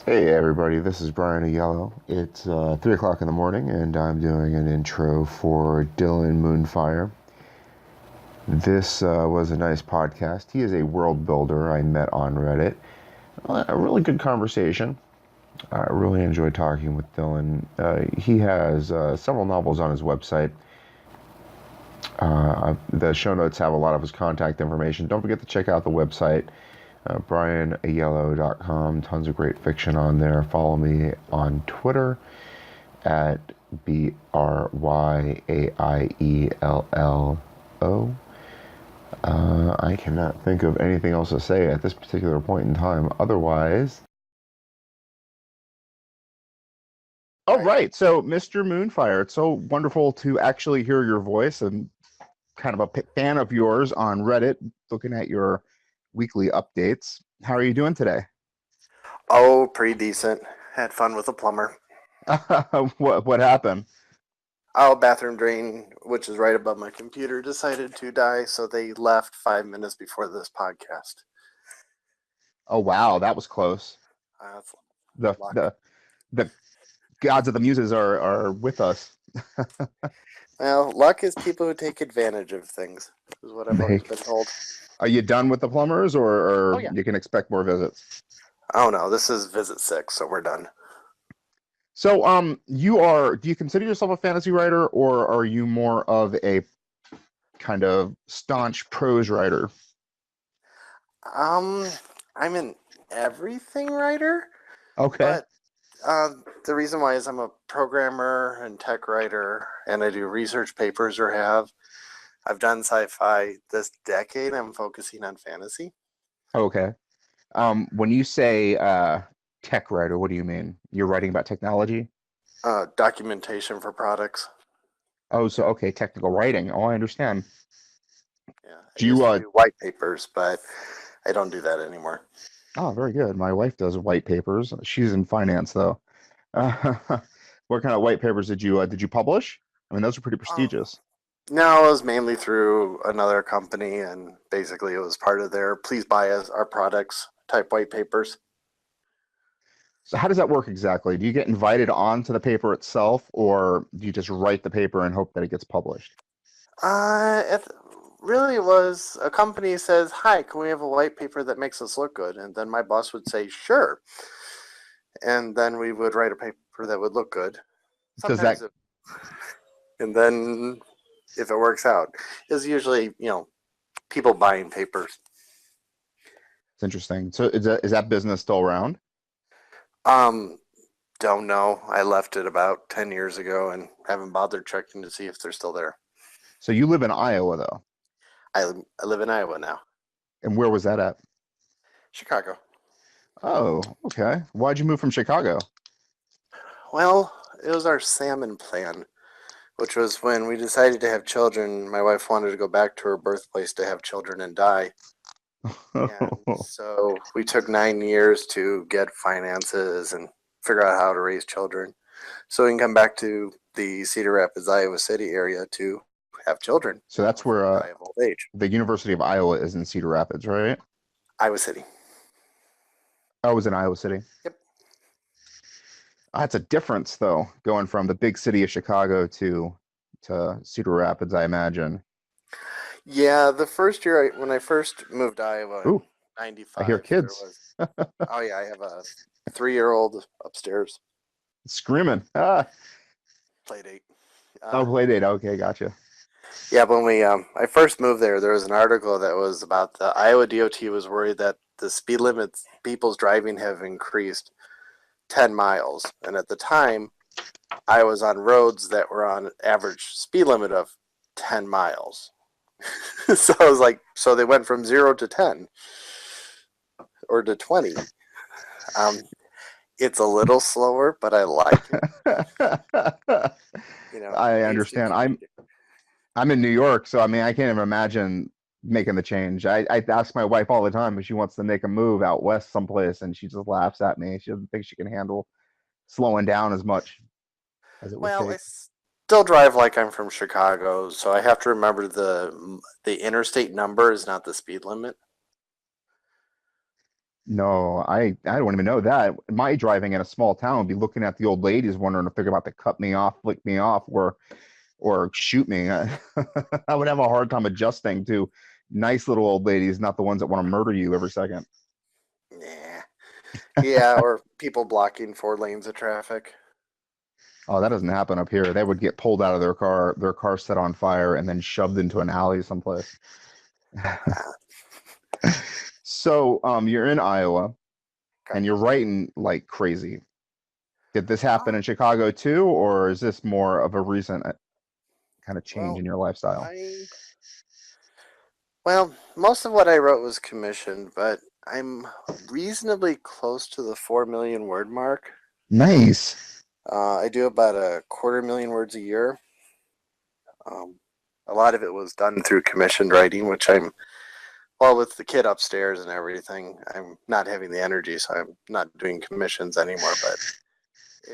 Hey everybody, this is Bryan Aiello. It's 3 o'clock in the morning and I'm doing an intro for Dylan Moonfire. This was a nice podcast. He is a world builder I met on Reddit. A really good conversation. I really enjoyed talking with Dylan. He has several novels on his website. The show notes have a lot of his contact information. Don't forget to check out the website, BryanAiello.com. Tons of great fiction on there. Follow me on Twitter at BrYaiello. I cannot think of anything else to say at this particular point in time. Otherwise, all Right. right. So, Mr. Moonfire, it's so wonderful to actually hear your voice and kind of a fan of yours on Reddit, looking at your weekly updates. How are you doing today? Oh, pretty decent. Had fun with a plumber. What happened? Oh, bathroom drain, which is right above my computer, decided to die, so they left 5 minutes before this podcast. Oh wow, that was close. That's The luck. the the gods of the muses are with us. Well, luck is people who take advantage of things, is what I've They always been told. Are you done with the plumbers, Oh, or yeah. you can expect more visits? Oh, no, this is visit 6, so we're done. So, do you consider yourself a fantasy writer, or are you more of a kind of staunch prose writer? Um, I'm an everything writer, Okay. but the reason why is I'm a programmer and tech writer, and I do research papers or have. I've done sci-fi this decade. I'm focusing on fantasy. Okay. When you say tech writer, what do you mean? You're writing about technology? Documentation for products. Oh, so okay, technical writing. Oh, I understand. Yeah, I Do you used to do white papers, but I don't do that anymore. Oh, very good. My wife does white papers. She's in finance though. Uh, what kind of white papers did you publish? I mean, those are pretty Um, prestigious. no, it was mainly through another company, and basically it was part of their "please buy us our products" type white papers. So how does that work exactly? Do you get invited onto the paper itself, or do you just write the paper and hope that it gets published? It really was a company says, "Hi, can we have a white paper that makes us look good?" And then my boss would say, "Sure," and then we would write a paper that would look good. Does that Sometimes, and then if it works out, is usually people buying papers. It's interesting. So is that business still around? Um, don't know. I left it about 10 years ago and haven't bothered checking to see if they're still there. So you live in Iowa though, I live in Iowa now, and where was that at? Chicago. Oh, okay. Why'd you move from Chicago? Well, it was our salmon plan, which was when we decided to have children. My wife wanted to go back to her birthplace to have children and die. And so we took 9 years to get finances and figure out how to raise children. So we can come back to the Cedar Rapids, Iowa City area to have children So that's before where they die of old age. the University of Iowa is in Cedar Rapids, right? Iowa City. I was in Iowa City. Yep. That's a difference, though, going from the big city of Chicago to Cedar Rapids, I imagine. Yeah, the first year when I first moved to Iowa in Ooh, I hear '95, there kids was. Oh yeah, I have a 3-year-old upstairs screaming. Ah, play date. oh, Uh, play date. Okay, gotcha. yeah, when we I first moved there was an article that was about the Iowa DOT was worried that the speed limits people's driving have increased 10 miles, and at the time I was on roads that were on average speed limit of 10 miles. So I was like, so they went from 0 to 10 or to 20. Um, it's a little slower, but I like it. I It needs to understand. be I'm needed. I'm in New York, so I mean, I can't even imagine making the change. I ask my wife all the time if she wants to make a move out west someplace, and she just laughs at me. She doesn't think she can handle slowing down as much as it would Well, I take. still drive like I'm from Chicago, so I have to remember the interstate number is not the speed limit. No, I don't even know that. My driving in a small town would be looking at the old ladies, wondering if they're about to cut me off, flick me off, or shoot me. I would have a hard time adjusting to nice little old ladies, not the ones that want to murder you every second. Yeah. Yeah, or people blocking 4 lanes of traffic. Oh, that doesn't happen up here. They would get pulled out of their car set on fire, and then shoved into an alley someplace. Ah, So, you're in Iowa and correct. you're writing like crazy. Did this happen Um, in Chicago too, or is this more of a recent kind of change well, in your lifestyle? I well, most of what I wrote was commissioned, but I'm reasonably close to the 4 million word mark. Nice. I do about a 250,000 words a year. Um, a lot of it was done through commissioned writing, which I'm well with the kid upstairs and everything. I'm not having the energy, so I'm not doing commissions anymore. But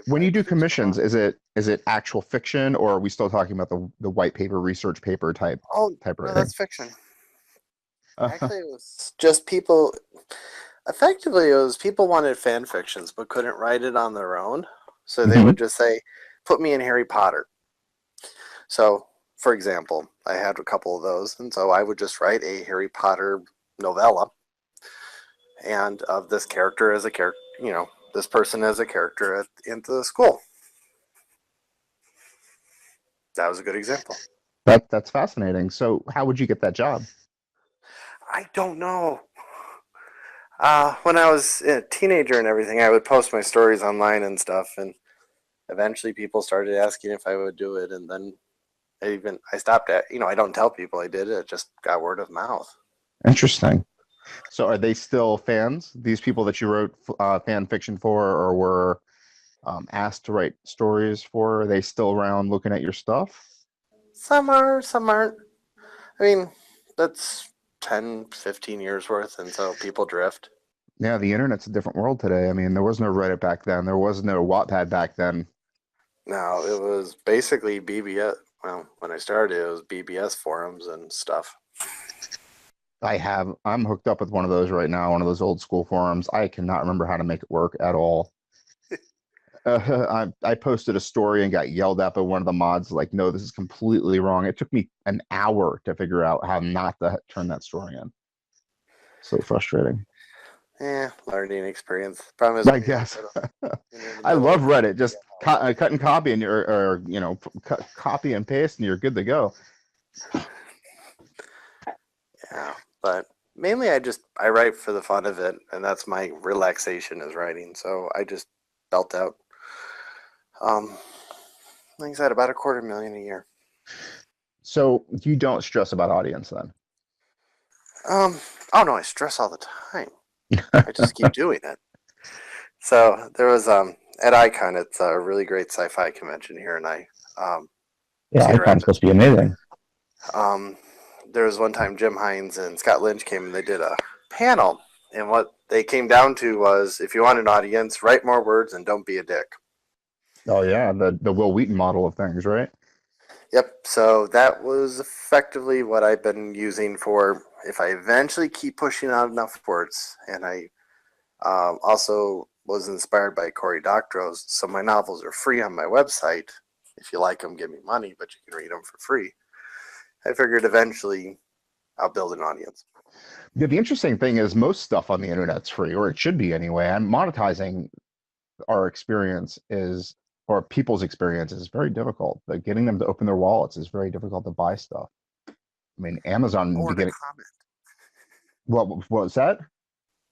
When I you do produced a commissions, book. is it actual fiction, or are we still talking about the white paper, research paper Oh type no, writing? that's fiction. Actually, it was just people. Effectively, it was people wanted fan fictions but couldn't write it on their own, so they Hmm. would just say, "Put me in Harry Potter." So, for example, I had a couple of those, and so I would just write a Harry Potter novella, and of this character as a character, this person as a character into the school. That was a good example. That's fascinating. So, how would you get that job? I don't know. When I was a teenager and everything, I would post my stories online and stuff, and eventually people started asking if I would do it, and then I stopped at I don't tell people I did it. It just got word of mouth. Interesting. So, are they still fans? These people that you wrote fan fiction for, or were asked to write stories for, are they still around looking at your stuff? Some are, some aren't. I mean, that's 10, 15 years worth, and so people drift. Yeah, the internet's a different world today. I mean, there was no Reddit back then. There was no Wattpad back then. Now, it was basically BBS. Well, when I started, it was BBS forums and stuff. I'm hooked up with one of those right now, one of those old school forums. I cannot remember how to make it work at all. I posted a story and got yelled at by one of the mods, like, no, this is completely wrong. It took me an hour to figure out how not to turn that story in. So frustrating. Learning experience. Problem is I when you're in the guess. middle, when you're in the I middle love of trying to Reddit. figure Just out how it cut and works. copy, and copy and paste, and you're good to go. Yeah, but mainly I write for the fun of it, and that's my relaxation is writing. So I just belt out, um, like I said, about a 250,000 a year. So you don't stress about audience then? Um, oh no, I stress all the time. I just keep doing it. So there was at Icon, it's a really great sci-fi convention here in Yeah, Cedar Icon's supposed Rapids. to be amazing. Um, there was one time Jim Hines and Scott Lynch came and they did a panel, and what they came down to was if you want an audience, write more words and don't be a dick. Oh yeah, the Will Wheaton model of things, right? Yep. So that was effectively what I've been using for if I eventually keep pushing out enough words, and I also was inspired by Cory Doctorow's. So my novels are free on my website. If you like them, give me money, but you can read them for free. I figured eventually I'll build an audience. Yeah, the interesting thing is most stuff on the internet's free, or it should be anyway. And monetizing our experience is, or people's experience is very difficult. But getting them to open their wallets is very difficult to buy stuff. I mean, Amazon in the Or to beginning. comment. What was that?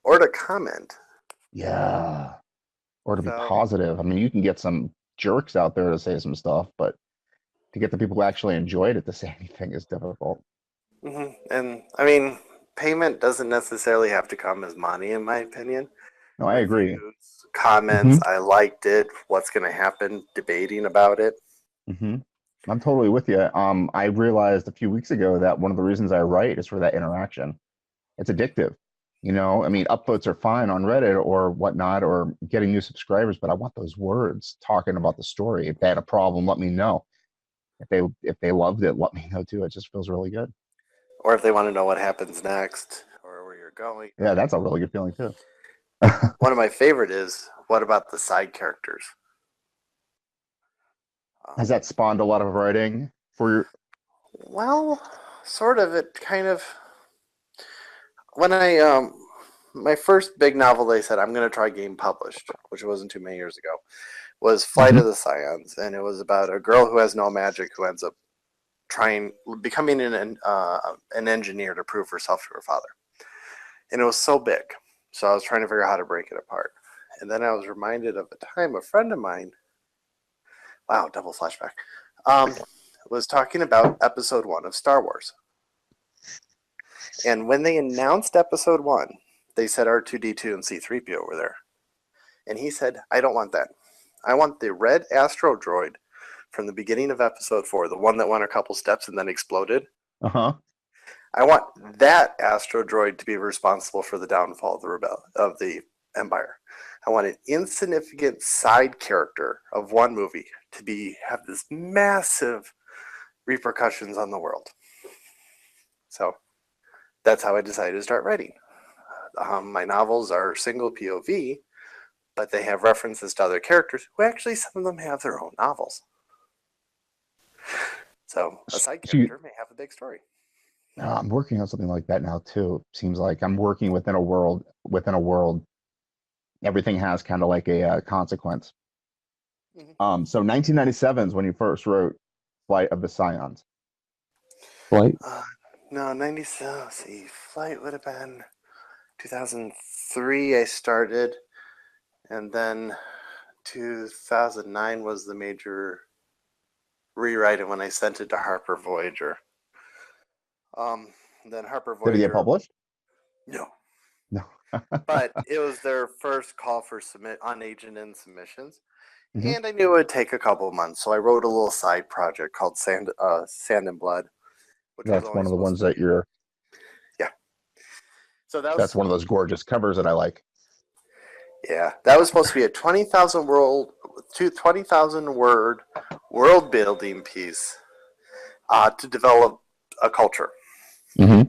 Or to comment. Yeah, or to be So, positive. I mean, you can get some jerks out there to say some stuff, but to get the people who actually enjoyed it to say anything is difficult. and I mean, payment doesn't necessarily have to come as money, in my opinion. No, I agree. Reviews, comments, Hmm. I liked it, what's going to happen, debating about it. Hmm. I'm totally with you. I realized a few weeks ago that one of the reasons I write is for that interaction. It's addictive. I mean, upvotes are fine on Reddit or whatnot, or getting new subscribers, but I want those words talking about the story. If they had a problem, let me know. If they loved it, let me know too. It just feels really good. Or if they want to know what happens next or where you're going. Yeah, that's a really good feeling too. One of my favorite is, what about the side characters? Has Um, that spawned a lot of writing for your? well, sort of. It kind of when I my first big novel they said I'm going to try game published, which wasn't too many years ago, was Flight Mhm. of the Scions, and it was about a girl who has no magic who ends up becoming an engineer to prove herself to her father. And it was so big, so I was trying to figure out how to break it apart. And then I was reminded of a time a friend of mine, wow, double flashback, um, was talking about episode 1 of Star Wars. And when they announced episode 1, they said R2D2 and C3PO were there. And he said, I don't want that. I want the red astro droid from the beginning of episode 4, the one that went a couple steps and then exploded. Uh-huh. I want that astro droid to be responsible for the downfall of the Empire. I want an insignificant side character of one movie to have this massive repercussions on the world. So that's how I decided to start writing. My novels are single POV, but they have references to other characters who actually, some of them have their own novels. So a side So you, character may have a big story. I'm working on something like that now too. Seems like I'm working within a world. Within a world, everything has kind of like a consequence. Mm-hmm. So 1997 is when you first wrote Flight of the Scions. Flight. Uh, no, 97, let's see, Flight would have been 2003 I started, and then 2009 was the major rewrite when I sent it to Harper Voyager. Um, then Harper Did it get Voyager, published? no, No. but it was their first call for submit on agent in submissions, Mhm. and I knew it would take a couple of months, so I wrote a little side project called Sand and Blood, which was That's only one of the supposed ones to be, that you're. yeah. So that That's was one of those gorgeous covers that I like. Yeah, that was supposed to be a 20,000 word world building piece to develop a culture. Hmm.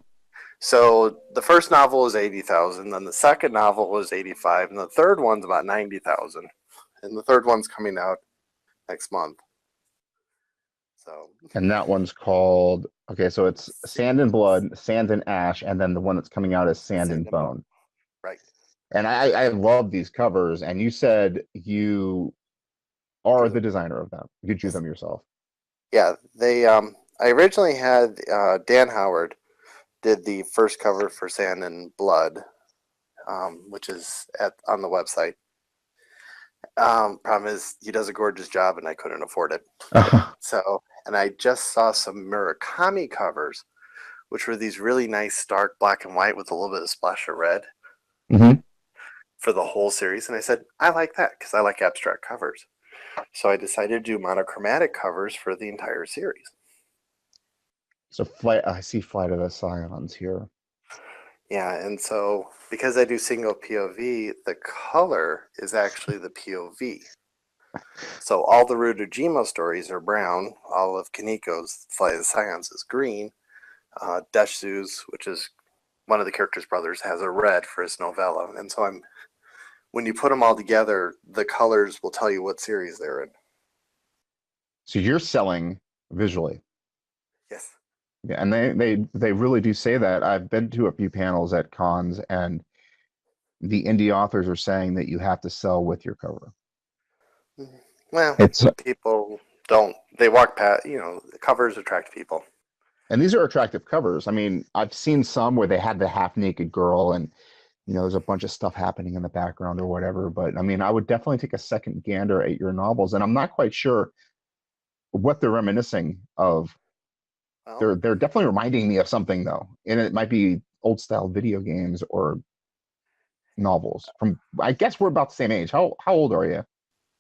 So the first novel was 80,000, then the second novel was 85, and the third one's about 90,000, and the third one's coming out next month. So And that one's called. Okay, so it's Sand and Blood, Sand and Ash, and then the one that's coming out is Sand Sand and and Bone, Bone. right? And I love these covers. And you said you are Drew the them. designer of them. You drew Yes. them yourself. Yeah, they. I originally had Dan Howard did the first cover for Sand and Blood, which is on the website. Problem is, he does a gorgeous job, and I couldn't afford it. So, and I just saw some Murakami covers, which were these really nice, dark black and white with a little bit of splash of red Hmm. for the whole series. And I said, I like that because I like abstract covers. So I decided to do monochromatic covers for the entire series. So flight. I see Flight of the Scions here. Yeah, and so because I do single POV, the color is actually the POV. So all the Rudojima stories are brown. All of Kaniko's Flight of the Scions is green. Deshu's, which is one of the characters' brothers, has a red for his novella. And so when you put them all together, the colors will tell you what series they're in. So you're selling visually. Yes. Yeah, and they really do say that. I've been to a few panels at cons, and the indie authors are saying that you have to sell with your cover. Well, It's people don't. They walk past. Covers attract people. and these are attractive covers. I mean, I've seen some where they had the half naked girl, and there's a bunch of stuff happening in the background or whatever. But I mean, I would definitely take a second gander at your novels, and I'm not quite sure what they're reminiscing of. Well, They're definitely reminding me of something though, and it might be old style video games or novels. From I guess we're about the same age. How old are you?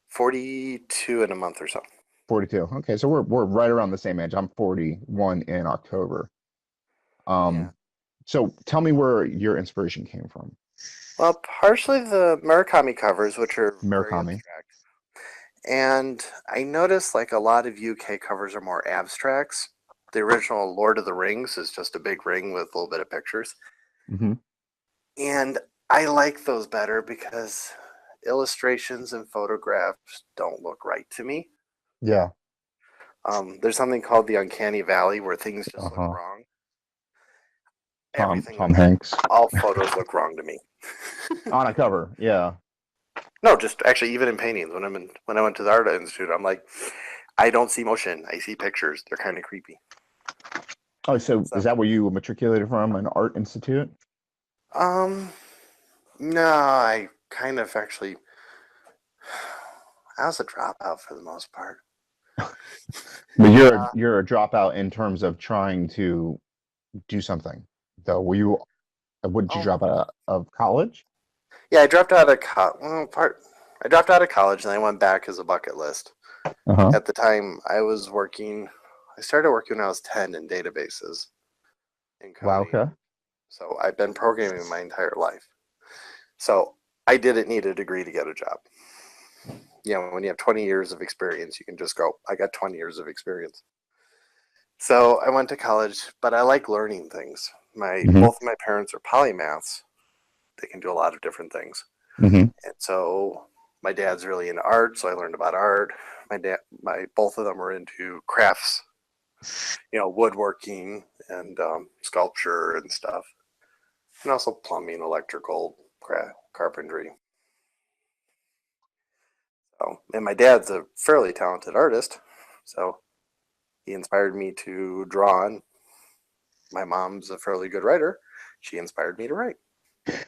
42 in a month or so. 42. Okay, so we're right around the same age. I'm 41 in October. Yeah. Um, so tell me where your inspiration came from. Well, partially the Murakami covers, which are very Murakami. abstract. And I noticed like a lot of UK covers are more abstracts. The original Lord of the Rings is just a big ring with a little bit of pictures. Hmm. And I like those better because illustrations and photographs don't look right to me. Yeah. There's something called the uncanny valley where things just look Uh-huh. wrong. Tom Everything, Tom Hanks all photos look wrong to me. on a cover. Yeah. No, just actually even in paintings. When I went to the art institute, I'm like, I don't see motion. I see pictures. They're kind of creepy. Oh, so is So, that where you matriculated from, an art institute? um, no, I kind of actually, I was a dropout for the most part. But Uh, you're a dropout in terms of trying to do something. Though, were you? What did you oh, drop out of college? yeah, I dropped out of I dropped out of college and I went back as a bucket list. Uh-huh. At the time, I was working. I started working when I was 10 in databases in Wow. coding. Okay. So I've been programming my entire life. So I didn't need a degree to get a job. You know, when you have 20 years of experience, you can just go, I got 20 years of experience. So I went to college, but I like learning things. My Hmm. both of my parents are polymaths. They can do a lot of different things. Hmm. And so my dad's really into art, so I learned about art. My both of them are into crafts, woodworking and sculpture and stuff, and also plumbing, electrical, carpentry. So, and my dad's a fairly talented artist, so he inspired me to draw. And my mom's a fairly good writer. She inspired me to write.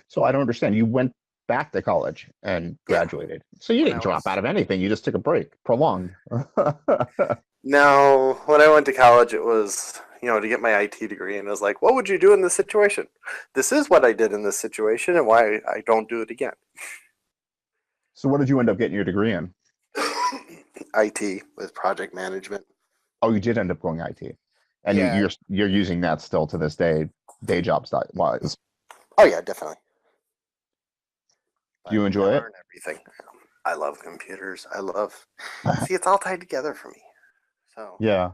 So I don't understand. You went back to college and Yeah, graduated. So you when I didn't drop out was of anything. You just took a break, prolonged. no, when I went to college, it was to get my IT degree, and it was like, what would you do in this situation? This is what I did in this situation, and why I don't do it again. So what did you end up getting your degree in? IT with project management. Oh, you did end up going IT, and Yeah. you're using that still to this day, day job style wise. Oh yeah, definitely. Do But you I enjoy it? learned everything. I love computers. See, it's all tied together for me. So, Yeah,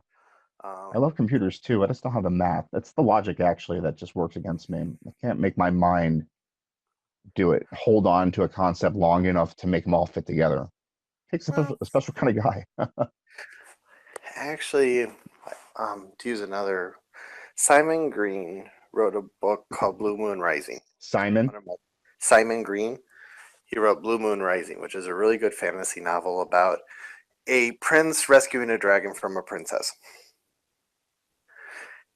I um, love computers too. I just don't have the math. That's the logic actually that just works against me. I can't make my mind do it. Hold on to a concept long enough to make them all fit together. Takes well, a special kind of guy. actually, to use another, Simon Green wrote a book called Blue Moon Rising. Simon. One of my, Simon Green, he wrote Blue Moon Rising, which is a really good fantasy novel about a prince rescuing a dragon from a princess.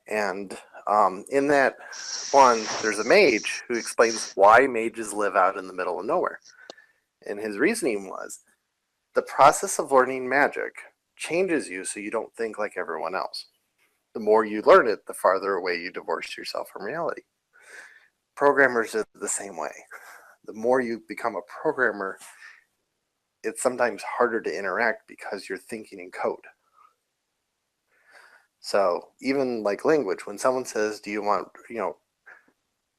And in that one, there's a mage who explains why mages live out in the middle of nowhere. And his reasoning was the process of learning magic changes you so you don't think like everyone else. The more you learn it, the farther away you divorce yourself from reality. Programmers are the same way. The more you become a programmer, it's sometimes harder to interact because you're thinking in code. So even like language, when someone says, "Do you want,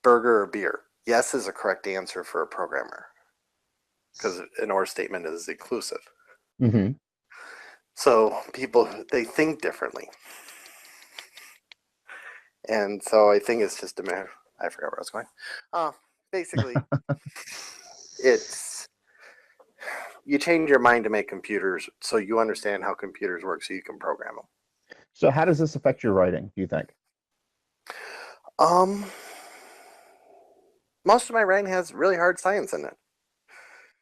burger or beer?" Yes is a correct answer for a programmer because an or statement is inclusive. Hmm. So people they think differently, and so I think it's just a matter. I forgot where I was going. Uh, Basically, it's you change your mind to make computers so you understand how computers work, so you can program them. So how does this affect your writing, do you think? Um, Most of my writing has really hard science in it.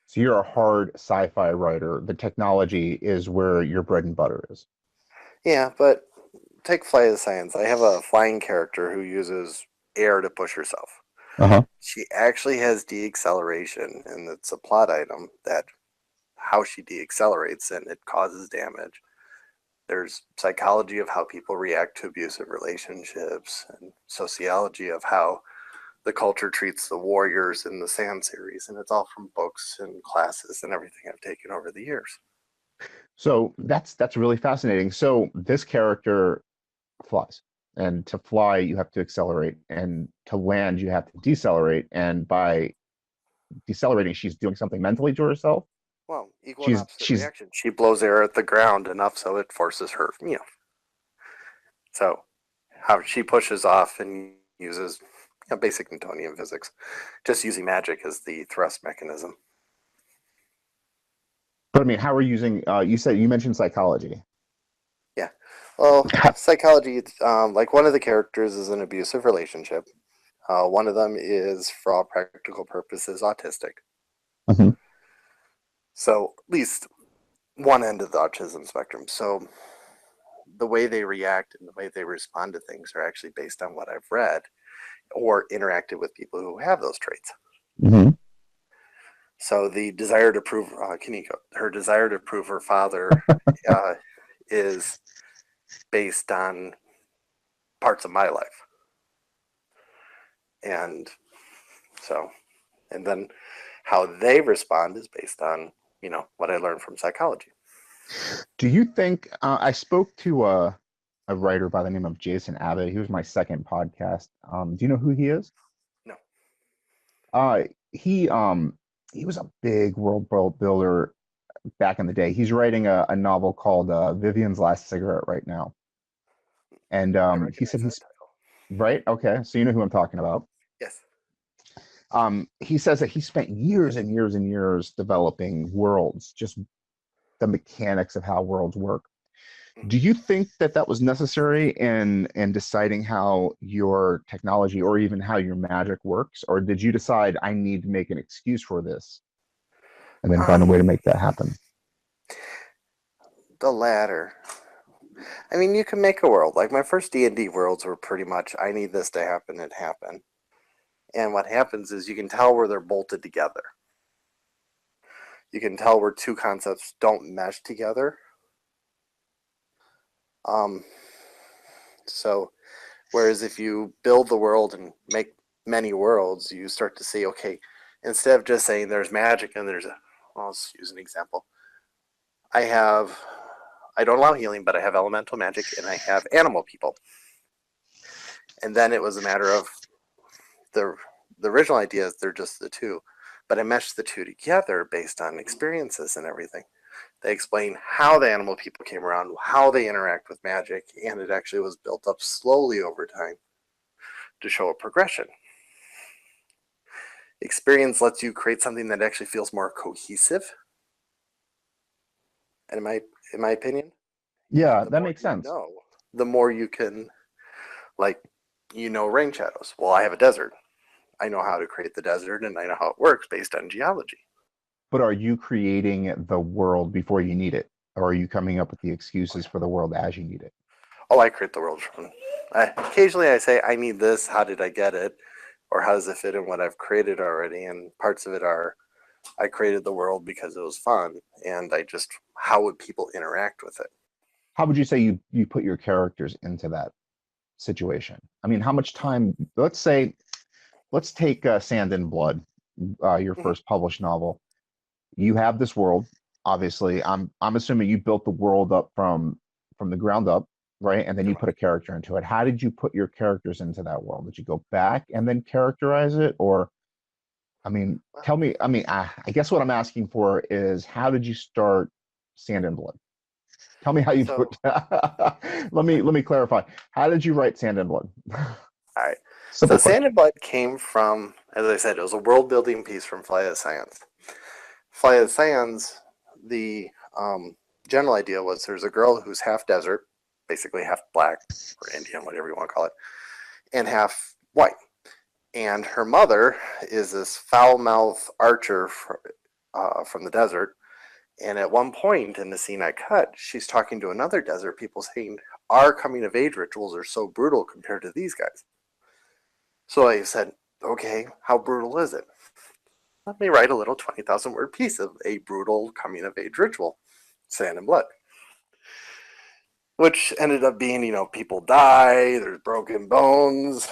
So you're a hard sci-fi writer. The technology is where your bread and butter is. Yeah, but take flight of science. I have a flying character who uses air to push herself. Uh-huh. She actually has deacceleration, and it's a plot item that how she deaccelerates and it causes damage. There's psychology of how people react to abusive relationships and sociology of how the culture treats the warriors in the Sand series. And it's all from books and classes and everything I've taken over the years. So that's really fascinating. So this character flies, and to fly you have to accelerate, and to land you have to decelerate, and by decelerating she's doing something mentally to herself. Well, equal and She's opposite she's reaction. She blows air at the ground enough so it forces her. So how she pushes off and uses basic Newtonian physics, just using magic as the thrust mechanism. But I mean, how are you using? You mentioned psychology. Yeah. Well, psychology, like one of the characters is an abusive relationship. One of them is, for all practical purposes, autistic. Mhm. So at least one end of the autism spectrum. So the way they react and the way they respond to things are actually based on what I've read or interacted with people who have those traits. Mhm. So the desire to prove Kiniko, her desire to prove her father uh, is based on parts of my life, and so, and then how they respond is based on what I learned from psychology. Do you think I spoke to a writer by the name of Jason Abbott? He was my second podcast. Do you know who he is? No. Uh, he um he was a big world builder back in the day. He's writing a novel called Vivian's Last Cigarette right now, and I he said recognize that he's title. right. Okay, so you know who I'm talking about. Yes. He says that he spent years and years and years developing worlds, just the mechanics of how worlds work. Mm-hmm. Do you think that that was necessary in deciding how your technology or even how your magic works, or did you decide I need to make an excuse for this and then find a Um, way to make that happen? the latter. I mean, you can make a world. Like my first D&D worlds were pretty much, I need this to happen, it happened. And what happens is you can tell where they're bolted together. You can tell where two concepts don't mesh together. Um, so, whereas if you build the world and make many worlds, you start to see, okay, instead of just saying there's magic and well, let's use an example. I don't allow healing, but I have elemental magic and I have animal people. And then it was a matter of the the original idea is they're just the two, but I meshed the two together based on experiences and everything. They explain how the animal people came around, how they interact with magic, and it actually was built up slowly over time to show a progression. Experience lets you create something that actually feels more cohesive. And in my opinion, Yeah, the that more makes you sense. know, the more you can, like, rain shadows. Well, I have a desert. I know how to create the desert and I know how it works based on geology. But are you creating the world before you need it, or are you coming up with the excuses for the world as you need it? Oh, I create the world from. Occasionally, I say, I need this. How did I get it? Or how does it fit in what I've created already? And parts of it are, I created the world because it was fun, and how would people interact with it? How would you say you put your characters into that situation? I mean, how much time? Let's take Sand and Blood, your Mm-hmm. first published novel. You have this world. Obviously, I'm assuming you built the world up from the ground up, right? And then you Pretty put a much. character into it. How did you put your characters into that world? Did you go back and then characterize it, or I mean, Well, tell me. I mean, I guess what I'm asking for is how did you start Sand and Blood? Tell me how you put. so, Let me clarify. How did you write Sand and Blood? all right. So, Simple Sand question. and Blood came from, as I said, it was a world building piece from Flight of Science. Flight of Science, the general idea was there's a girl who's half desert, basically half black or Indian, whatever you want to call it, and half white. And her mother is this foul mouthed archer from the desert. And at one point in the scene I cut, she's talking to another desert people saying, our coming of age rituals are so brutal compared to these guys. So I said, okay, how brutal is it? Let me write a little 20,000 word piece of a brutal coming of age ritual, Sand and Blood, which ended up being, people die, there's broken bones,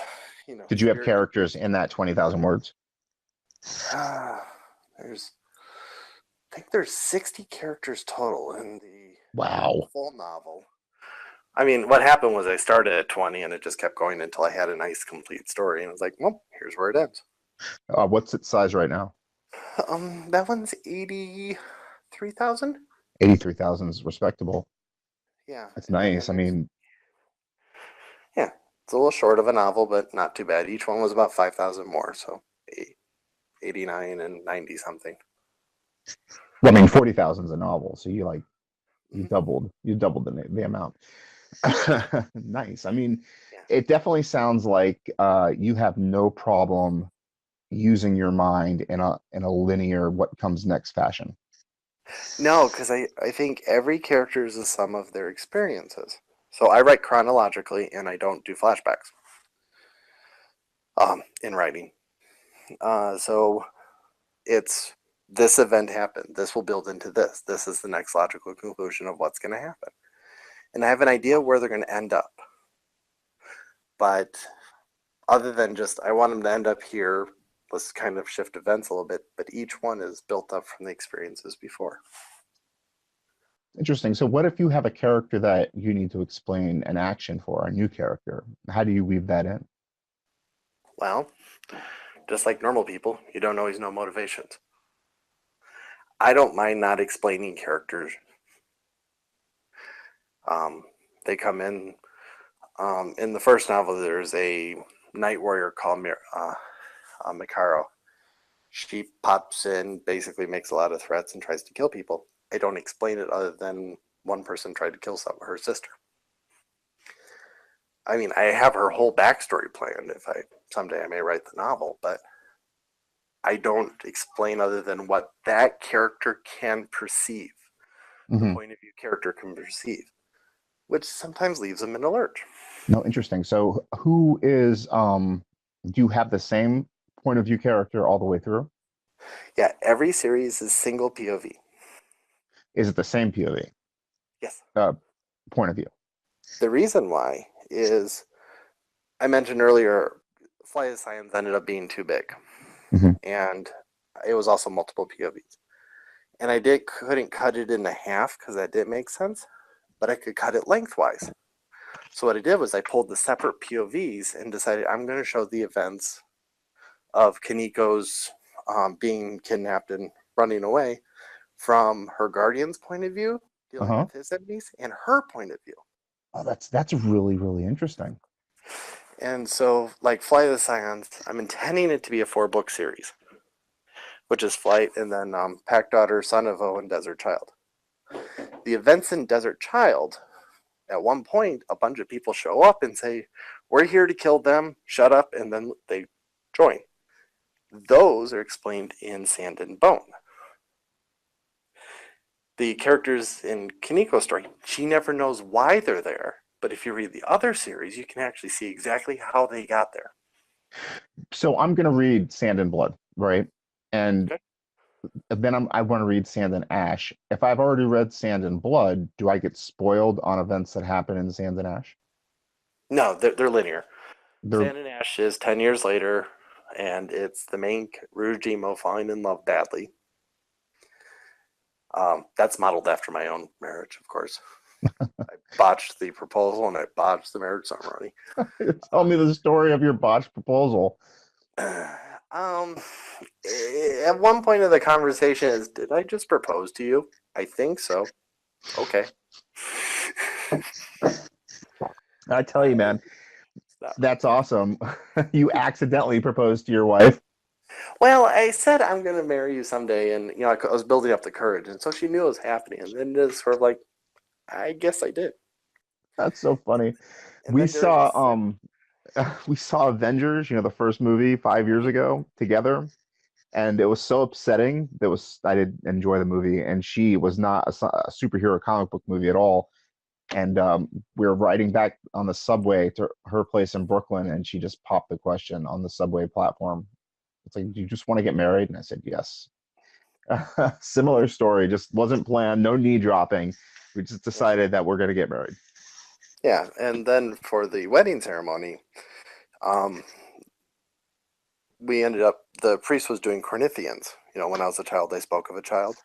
Did you have spirit. characters in that 20,000 words? There's I think there's 60 characters total in the Wow. full novel. I mean, what happened was I started at 20 and it just kept going until I had a nice complete story. And I was like, well, here's where it ends. What's its size right now? That one's 83,000. 83,000 is respectable. Yeah. That's And then nice. I mean, yeah. It's a little short of a novel, but not too bad. Each one was about 5,000 more, so 89 and 90 something. Well, I mean, 40,000 is a novel, so you Mm-hmm. doubled the amount. Nice. I mean, Yeah. it definitely sounds like you have no problem using your mind in a linear what comes next fashion. No, because I think every character is the sum of their experiences. So I write chronologically, and I don't do flashbacks in writing. So it's this event happened. This will build into this. This is the next logical conclusion of what's going to happen. And I have an idea where they're going to end up. But other than just, I want them to end up here, let's kind of shift events a little bit. But each one is built up from the experiences before. Interesting. So what if you have a character that you need to explain an action for, a new character? How do you weave that in? Well, just like normal people, you don't always know motivations. I don't mind not explaining characters. Um, they come in. In the first novel, there's a night warrior called Mikaro. She pops in, basically makes a lot of threats, and tries to kill people. I don't explain it other than one person tried to kill her sister. I mean, I have her whole backstory planned. If I someday I may write the novel, but I don't explain other than what that character can perceive, the Hmm. point of view character can perceive, which sometimes leaves them in a lurch. No, interesting. So who is do you have the same point of view character all the way through? Yeah, every series is single POV. Is it the same POV Yes. uh, point of view? The reason why is I mentioned earlier, Fly of Science ended up being too big, Hmm. and it was also multiple POVs. And couldn't cut it into half because that didn't make sense, but I could cut it lengthwise. So what I did was I pulled the separate POVs and decided I'm going to show the events of Kaniko's being kidnapped and running away from her guardian's point of view, dealing Uh-huh. with his enemies, and her point of view. Oh, that's really, really interesting. And so, like Flight of the Scions, I'm intending it to be a 4-book series, which is Flight and then Pack Daughter, Son of O, and Desert Child. The events in Desert Child, at one point, a bunch of people show up and say, "We're here to kill them, shut up," and then they join. Those are explained in Sand and Bone. The characters in Kaniko's story, she never knows why they're there. But if you read the other series, you can actually see exactly how they got there. So I'm gonna read Sand and Blood, right? And Okay. then I want to read Sand and Ash. If I've already read Sand and Blood, do I get spoiled on events that happen in Sand and Ash? No, they're linear. They're Sand and Ash is 10 years later, and it's the main Rujimo falling in love badly. That's modeled after my own marriage, of course. I botched the proposal and I botched the marriage ceremony. tell me the story of your botched proposal. Um, at one point of the conversation is, did I just propose to you? I think so. Okay. I tell you, man, It's not really that's too. awesome. You accidentally proposed to your wife. Well, I said I'm going to marry you someday, and I was building up the courage, and so she knew it was happening, and then it's sort of like, I guess I did. That's so funny. And We then during saw this, we saw Avengers, the first movie 5 years ago together, and it was so upsetting that was I didn't enjoy the movie, and she was not a superhero comic book movie at all. And we were riding back on the subway to her place in Brooklyn, and she just popped the question on the subway platform. It's like, do you just want to get married? And I said, yes. Similar story, just wasn't planned, no knee dropping. We just decided that we're going to get married. yeah, and then for the wedding ceremony, um, we ended up, the priest was doing Corinthians. When I was a child, I spoke of a child.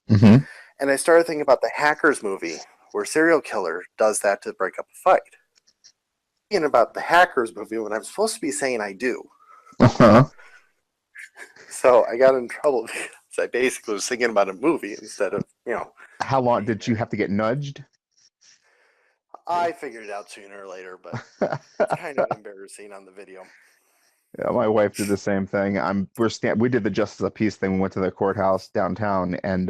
Hmm. And I started thinking about the Hackers movie, where serial killer does that to break up a fight. Thinking about the Hackers movie when I'm supposed to be saying I do. Uh-huh. So I got in trouble because I basically was thinking about a movie instead of, How long being did you married. have to get nudged? I figured it out sooner or later, but it's kind of embarrassing on the video. Yeah, my wife did the same thing. We did the justice of peace thing. We went to the courthouse downtown, and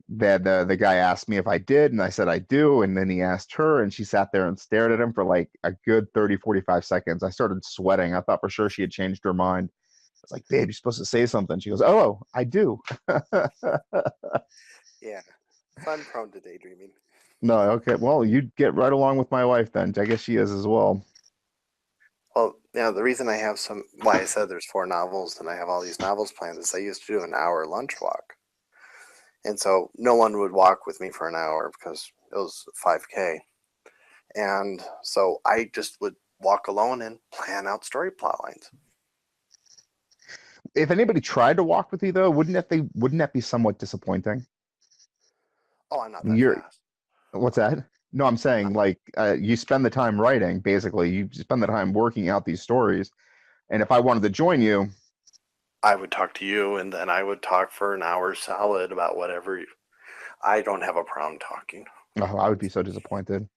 the guy asked me if I did, and I said I do, and then he asked her, and she sat there and stared at him for like a good 30, 45 seconds. I started sweating. I thought for sure she had changed her mind. I was like, babe, you're supposed to say something. She goes, oh, I do. Yeah, so I'm prone to daydreaming. No, okay. Well, you'd get right along with my wife then. I guess she is as well. Well, the reason I have why I said there's 4 novels and I have all these novels planned is I used to do an hour lunch walk. And so no one would walk with me for an hour because it was 5K. And so I just would walk alone and plan out story plot lines. If anybody tried to walk with you though, wouldn't that be somewhat disappointing? Oh, I'm not that You're fast. What's that? No, I'm saying like you spend the time writing, basically. You spend the time working out these stories. And if I wanted to join you, I would talk to you and then I would talk for an hour solid about whatever. I don't have a problem talking. oh, I would be so disappointed.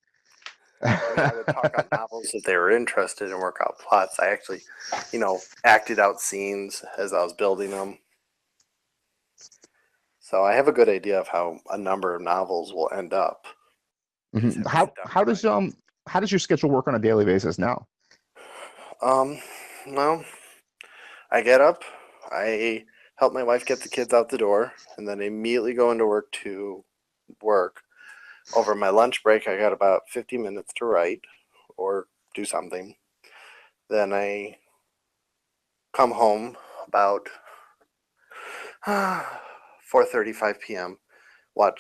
I mean, I would talk on novels if they were interested and work out plots. I actually, acted out scenes as I was building them. So I have a good idea of how a number of novels will end up. I just Mhm. have to sit down and write. How does your schedule work on a daily basis now? Um, well, I get up, I help my wife get the kids out the door, and then immediately go into work to work. Over my lunch break, I got about 50 minutes to write or do something. Then I come home about 4:35 p.m.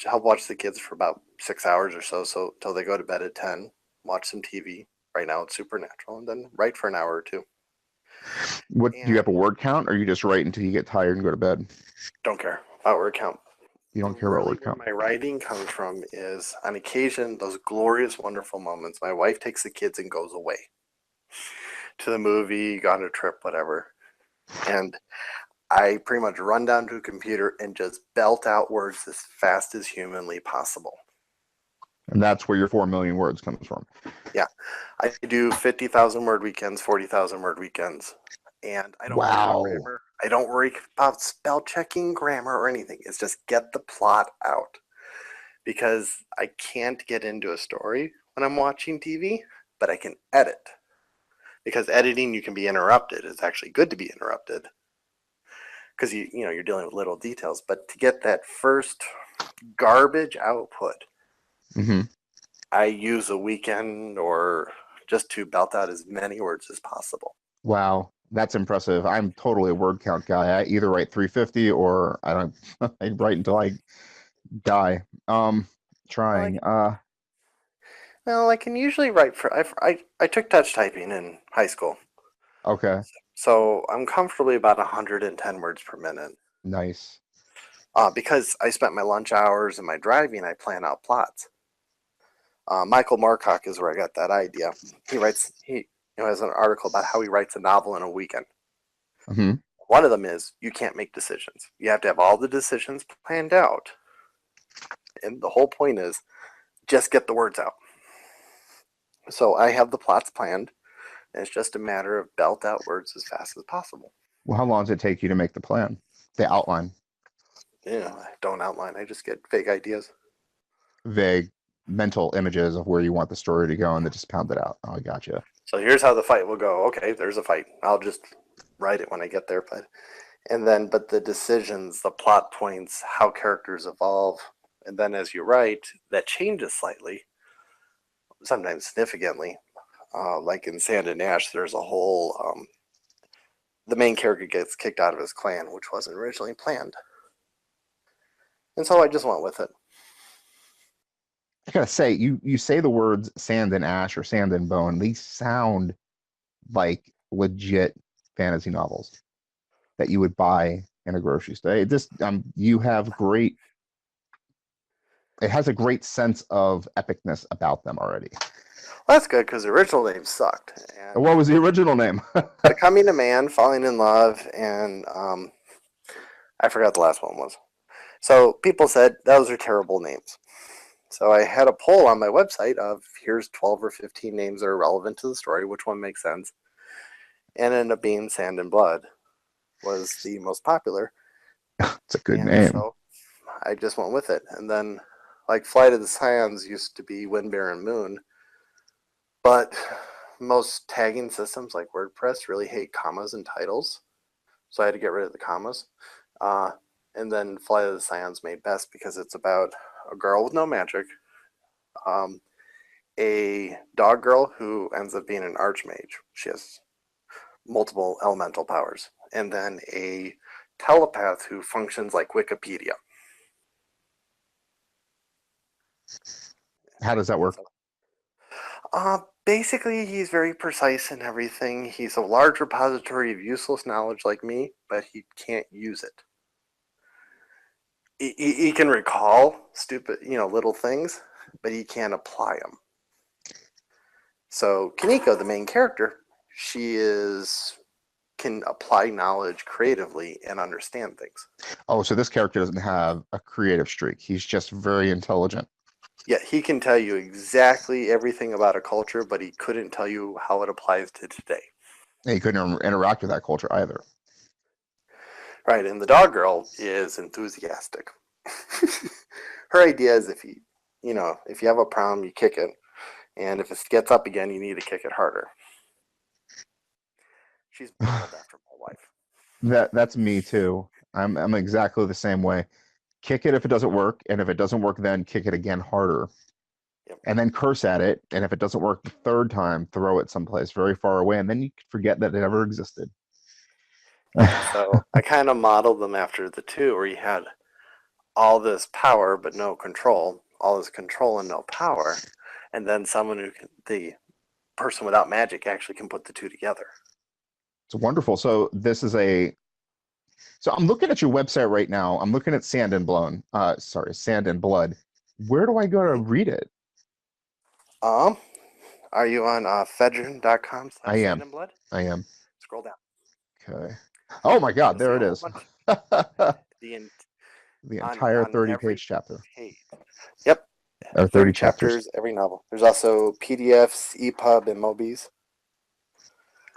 Help watch the kids for about 6 hours or so till they go to bed at 10. Watch some TV. Right now it's Supernatural, and then write for an hour or two. What do you have a And word count, or you just write until you get tired and go to bed? don't care about word count. You don't care about Really, word where count. my writing comes from is on occasion those glorious, wonderful moments. My wife takes the kids and goes away to the movie, go on a trip, whatever, and I pretty much run down to a computer and just belt out words as fast as humanly possible. And that's where your 4 million words comes from. Yeah, I do 50,000 word weekends, 40,000 word weekends, and I don't worry about Wow. grammar. I don't worry about spell checking, grammar, or anything. It's just get the plot out because I can't get into a story when I'm watching TV, but I can edit because editing you can be interrupted. It's actually good to be interrupted because you're dealing with little details. But to get that first garbage output, Hmm. I use a weekend or just to belt out as many words as possible. Wow. That's impressive. I'm totally a word count guy. I either write 350 or I don't I write until I die. Well, Trying. I can usually write for. I took touch typing in high school, Okay. so I'm comfortably about 110 words per minute. Nice. Because I spent my lunch hours and my driving, I plan out plots. Michael Moorcock is where I got that idea. He has an article about how he writes a novel in a weekend. Hmm. One of them is you can't make decisions. You have to have all the decisions planned out. And the whole point is just get the words out. So I have the plots planned, and it's just a matter of belt out words as fast as possible. Well, how long does it take you to make the plan? The outline. I don't outline, I just get vague ideas. Vague mental images of where you want the story to go and then just pound it out. Oh, I gotcha. So here's how the fight will go. Okay, there's a fight. I'll just write it when I get there. But the decisions, the plot points, how characters evolve, and then as you write, that changes slightly, sometimes significantly. Like in Sand and Ash, there's a whole the main character gets kicked out of his clan, which wasn't originally planned. And so I just went with it. I gotta say, you say the words sand and ash or sand and bone. These sound like legit fantasy novels that you would buy in a grocery store. You have great. It has a great sense of epicness about them already. Well, that's good because the original name sucked. And What was the original name? Becoming a Man, Falling in Love, and I forgot the last one was. So people said those are terrible names. So I had a poll on my website of here's 12 or 15 names that are relevant to the story, which one makes sense, and ended up being Sand and Blood was the most popular. It's a good And name. so I just went with it. And then, like, Flight of the Scions used to be Wind, Bear, and Moon, but most tagging systems like WordPress really hate commas and titles, so I had to get rid of the commas. Uh, and then Flight of the Scions made best because it's about a girl with no magic, um, a dog girl who ends up being an archmage. She has multiple elemental powers, and then a telepath who functions like Wikipedia. How does that And work? so, basically, he's very precise in everything. He's a large repository of useless knowledge like me, but he can't use it. He can recall stupid, little things, but he can't apply them. So Kaneko, the main character, can apply knowledge creatively and understand things. Oh, so this character doesn't have a creative streak. He's just very intelligent. Yeah, he can tell you exactly everything about a culture, but he couldn't tell you how it applies to today. And he couldn't interact with that culture either. Right, and the dog girl is enthusiastic. Her idea is if you have a problem, you kick it, and if it gets up again, you need to kick it harder. She's modeled after my wife. That's me too. I'm exactly the same way. Kick it if it doesn't work, and if it doesn't work, then kick it again harder, Yep. and then curse at it. And if it doesn't work the third time, throw it someplace very far away, and then you forget that it ever existed. Yeah, so I kind of modeled them after the two, where you had all this power but no control, all this control and no power, and then the person without magic actually can put the two together. It's wonderful. So I'm looking at your website right now. I'm looking at Sand and Blood. Where do I go to Mm-hmm. read it? Are you on fedrin.com I slash sand am. and blood? I am. Scroll down. Okay. Oh my God, You'll see there a it whole is. bunch the The entire on 30 every page chapter. page. Yep, Or 30 30 chapters. chapters, every novel. There's also PDFs, EPUB, and Mobies.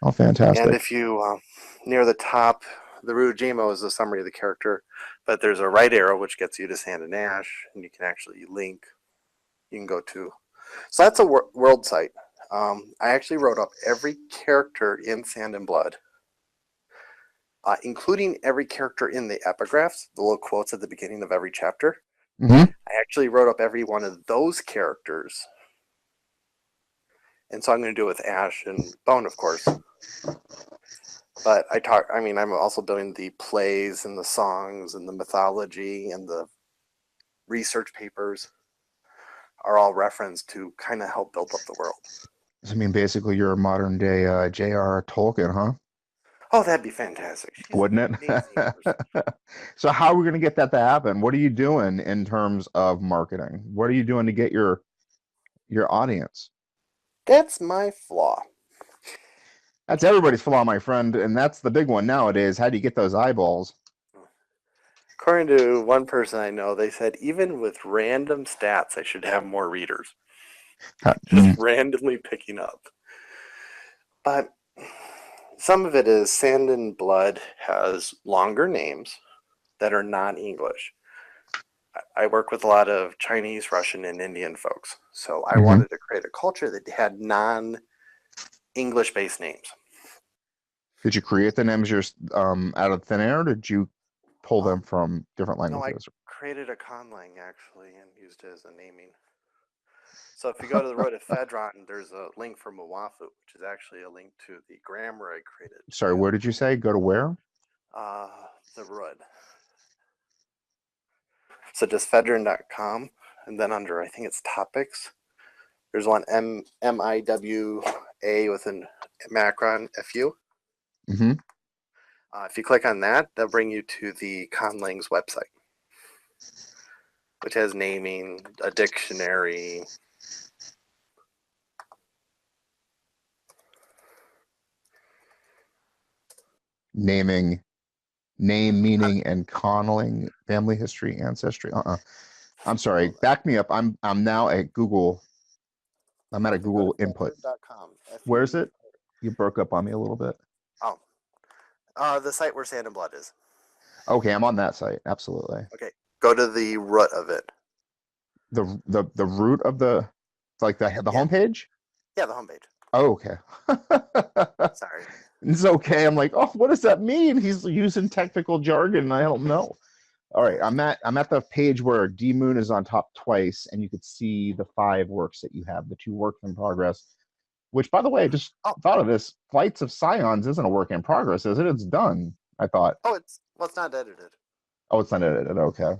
Oh, And fantastic. if you near the top, the Ryujimo is the summary of the character, but there's a right arrow which gets you to Sand and Ash, and you can actually link. You can go to. So that's a world site. I actually wrote up every character in Sand and Blood, including every character in the epigraphs, the little quotes at the beginning of every chapter. Mm-hmm. I actually wrote up every one of those characters. And so I'm going to do it with Ash and Bone, of course. But I'm also building the plays and the songs and the mythology and the research papers are all referenced to kind of help build up the world. I mean, basically, you're a modern day J.R. Tolkien, huh? Oh, that'd be fantastic. She's an Wouldn't amazing person. it? So, how are we going to get that to happen? What are you doing in terms of marketing? What are you doing to get your audience? That's my flaw. That's everybody's flaw, my friend, and that's the big one nowadays. How do you get those eyeballs? According to one person I know, they said even with random stats, I should have more readers. Just randomly picking up. But some of it is Sand and Blood has longer names that are non-English. I work with a lot of Chinese, Russian, and Indian folks. So I Mhm. wanted to create a culture that had non-English based names. Did you create the names out of thin air, or did you pull them Um, from different no, I languages? created a conlang actually and used it as a naming. So if you go to the road of Fedron, there's a link for Mawafu, which is actually a link to the grammar I created Sorry, where did you say? Go to where? uh, the Rud. So just fedron.com, and then under, I think it's topics, there's one MIWA with an macron FU. Hmm. If you click on that, that'll bring you to the Conlang's website, which has naming, a dictionary. Naming, name, meaning, and conning, family history, ancestry. I'm sorry. Well, Back me up. I'm now at Google. I'm at a if you go to Google input. fedroom.com, Where is FED. it? You broke up on me a little bit. Oh, the site where Sand and Blood is. Okay, I'm on that site. Absolutely. Okay, go to the root of it. The root of the Yeah, homepage. yeah, the homepage. Oh, okay. Sorry. It's okay. I'm like, oh, what does that mean? He's using technical jargon. I don't know. All right, I'm at the page where D Moon is on top twice, and you could see the 5 works that you have, the 2 works in progress. Which, by the way, I just Oh, thought of this. Flights of Scions isn't a work in progress, is it? It's done. I thought. it's not edited. Oh, it's not edited. Okay.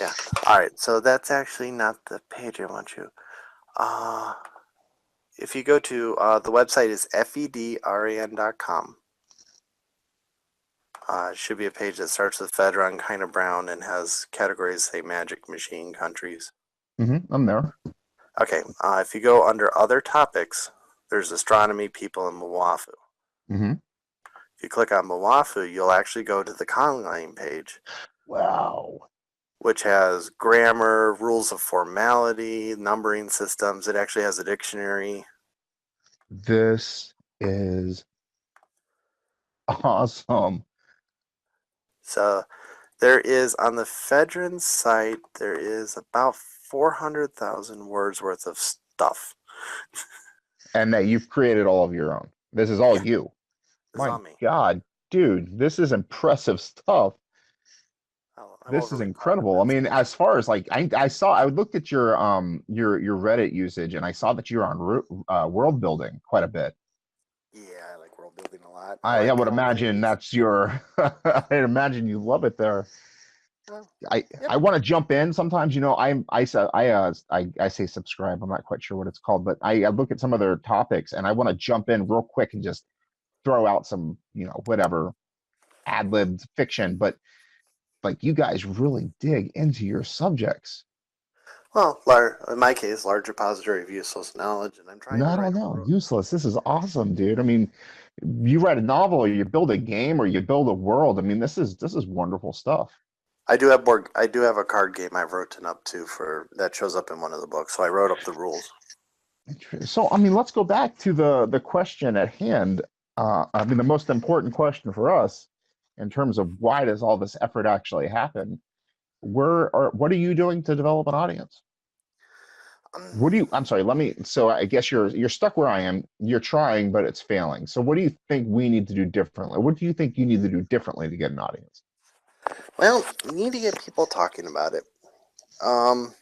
Yeah. All right. So that's actually not the page I want you. Uh, if you go to the website is fedran.com. It should be a page that starts with Fedron, kind of brown, and has categories say magic, machine, countries. I'm there. Okay. If you go under other topics, there's astronomy, people, and Mwafu. hmm If you click on Mwafu, you'll actually go to the Conlang page, Wow. which has grammar, rules of formality, numbering systems. It actually has a dictionary. This is awesome. So there is on the Fedran site, there is about 400,000 words worth of stuff. And that you've created all of your own. This is all Yeah, you. this is My on me. God, dude, this is impressive stuff. I'm This is overly proud of incredible. I it. mean, as far as like I looked at your Reddit usage, and I saw that you're on world building quite a bit. Yeah, I like world building a lot. I I like would imagine colonies. that's your I'd imagine you love it there. Oh, I yep. I want to jump in sometimes. I say subscribe. I'm not quite sure what it's called, but I look at some of their topics and I want to jump in real quick and just throw out some, whatever ad-libbed fiction. But like you guys really dig into your subjects. Well, in my case, large repository of useless knowledge, and I'm trying to No, no, write a no, world. useless. This is awesome, dude. I mean, you write a novel or you build a game or you build a world. I mean, this is wonderful stuff. I do have more. I do have a card game I've written up to for that shows up in one of the books. So I wrote up the rules. So, I mean, let's go back to the question at hand. I mean, the most important question for us in terms of why does all this effort actually happen? What are you doing to develop an audience? Um, I'm sorry, so I guess you're stuck where I am. You're trying, but it's failing. So what do you think we need to do differently? What do you think you need to do differently to get an audience? well, you need to get people talking about it. Um,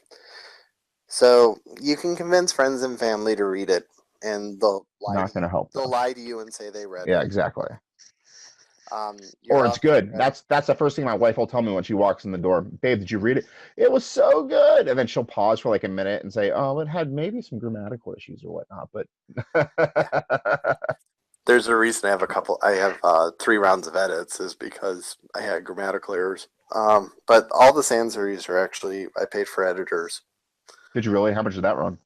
so you can convince friends and family to read it, and they'll lie to Not going you. to help They'll though. lie to you and say they read Yeah, it. exactly. Your Or it's author good. That's the first thing my wife will tell me when she walks in the door. Babe, did you read it? It was so good. And then she'll pause for like a minute and say, "Oh, it had maybe some grammatical issues or whatnot." Yeah, But there's a reason I have a couple. I have 3 rounds of edits, is because I had grammatical errors. But all the Sand series are actually I paid for editors. did you really? How much did that run?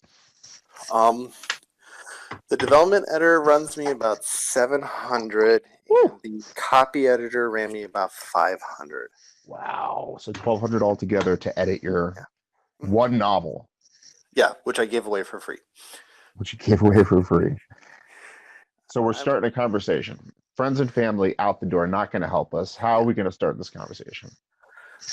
Um, the development editor runs me about 700, Woo! and the copy editor ran me about 500. Wow. So 1,200 altogether to edit your Yeah. Mhm. one novel, Yeah, which I gave away for free. which you gave away for free. So we're I'm, starting a conversation. Friends and family out the door, not going to help us. How are yeah. we going to start this conversation?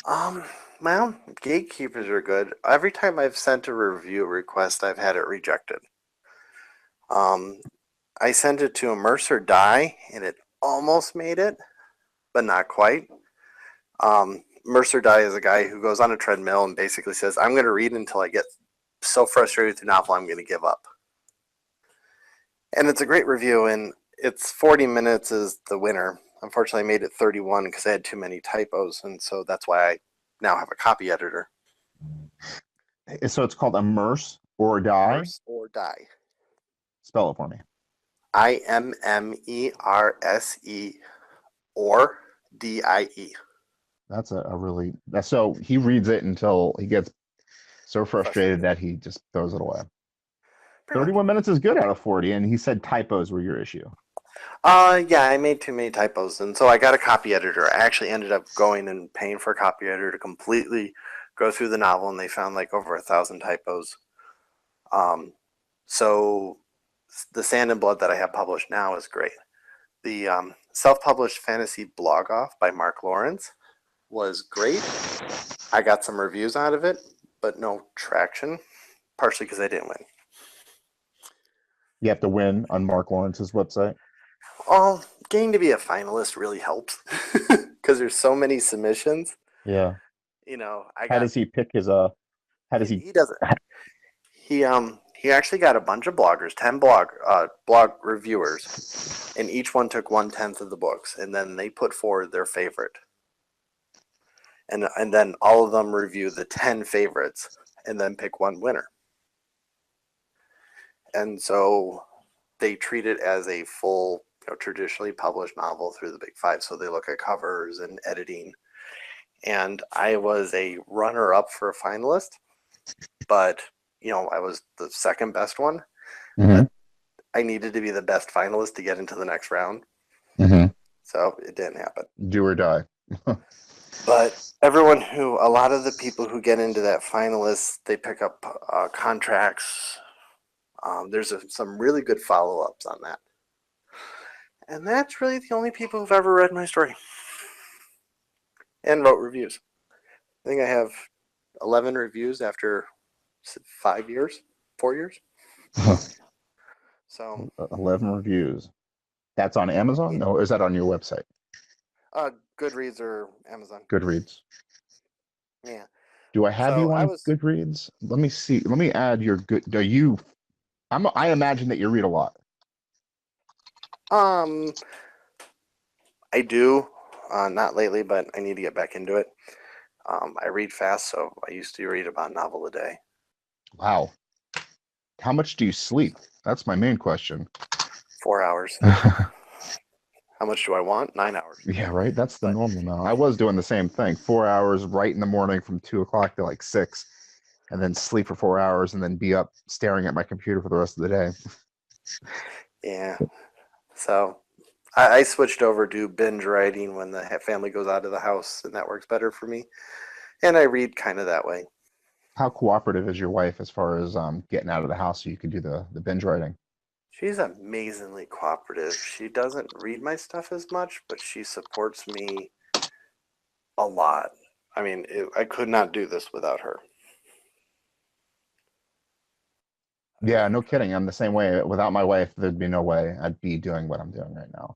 Um, well, gatekeepers are good. Every time I've sent a review request, I've had it rejected. Um, I sent it to Immerse or Die, and it almost made it, but not quite. Mercer Die is a guy who goes on a treadmill and basically says, I'm going to read until I get so frustrated with the novel, I'm going to give up. And it's a great review, and it's 40 minutes is the winner. Unfortunately, I made it 31 because I had too many typos, and so that's why I now have a copy editor. So it's called Immerse or Die. Immerse or Die. Spell it for me. IMMERSE or DIE. That's so he reads it until he gets so frustrated Frustrated. that he just throws it away. Pretty much. 31 minutes is good out of 40, and he said typos were your issue. Yeah, I made too many typos, and so I got a copy editor. I actually ended up going and paying for a copy editor to completely go through the novel, and they found like over 1,000 typos. Um, so the Sand and Blood that I have published now is great. The self-published fantasy blog off by Mark Lawrence was great. I got some reviews out of it, but no traction, partially because I didn't win. You have to win on Mark Lawrence's website. Well, getting to be a finalist really helps because there's so many submissions. Yeah. You know, I How got does he pick his how does he he doesn't he actually got a bunch of bloggers, 10 blog reviewers, and each one took 1/10 of the books, and then they put forward their favorite, and then all of them review the 10 favorites, and then pick one winner. And so they treat it as a full, traditionally published novel through the big five. So they look at covers and editing. And I was a runner-up for a finalist, but I was the second best one. Mm-hmm. I needed to be the best finalist to get into the next round. Mm-hmm. So it didn't happen. Do or die. But a lot of the people who get into that finalist, they pick up contracts. There's some really good follow-ups on that. And that's really the only people who've ever read my story and wrote reviews. I think I have 11 reviews after 4 years. So 11 reviews. That's on Amazon? No, is that on your website? Goodreads or Amazon. Goodreads. Yeah. Do I have So you on Goodreads? Let me see. Let me add your good. Do you? I imagine that you read a lot. I do. Not lately, but I need to get back into it. I read fast, so I used to read about a novel a day. Wow. How much do you sleep? That's my main question. 4 hours. How much do I want? 9 hours. Yeah, right. That's the normal now. I was doing the same thing. 4 hours right in the morning from 2 o'clock to like 6, and then sleep for 4 hours, and then be up staring at my computer for the rest of the day. Yeah. So I switched over to binge writing when the family goes out of the house, and that works better for me. And I read kind of that way. How cooperative is your wife as far as getting out of the house so you can do the binge writing? She's amazingly cooperative. She doesn't read my stuff as much, but she supports me a lot. I mean, I could not do this without her. Yeah, no kidding. I'm the same way. Without my wife, there'd be no way I'd be doing what I'm doing right now.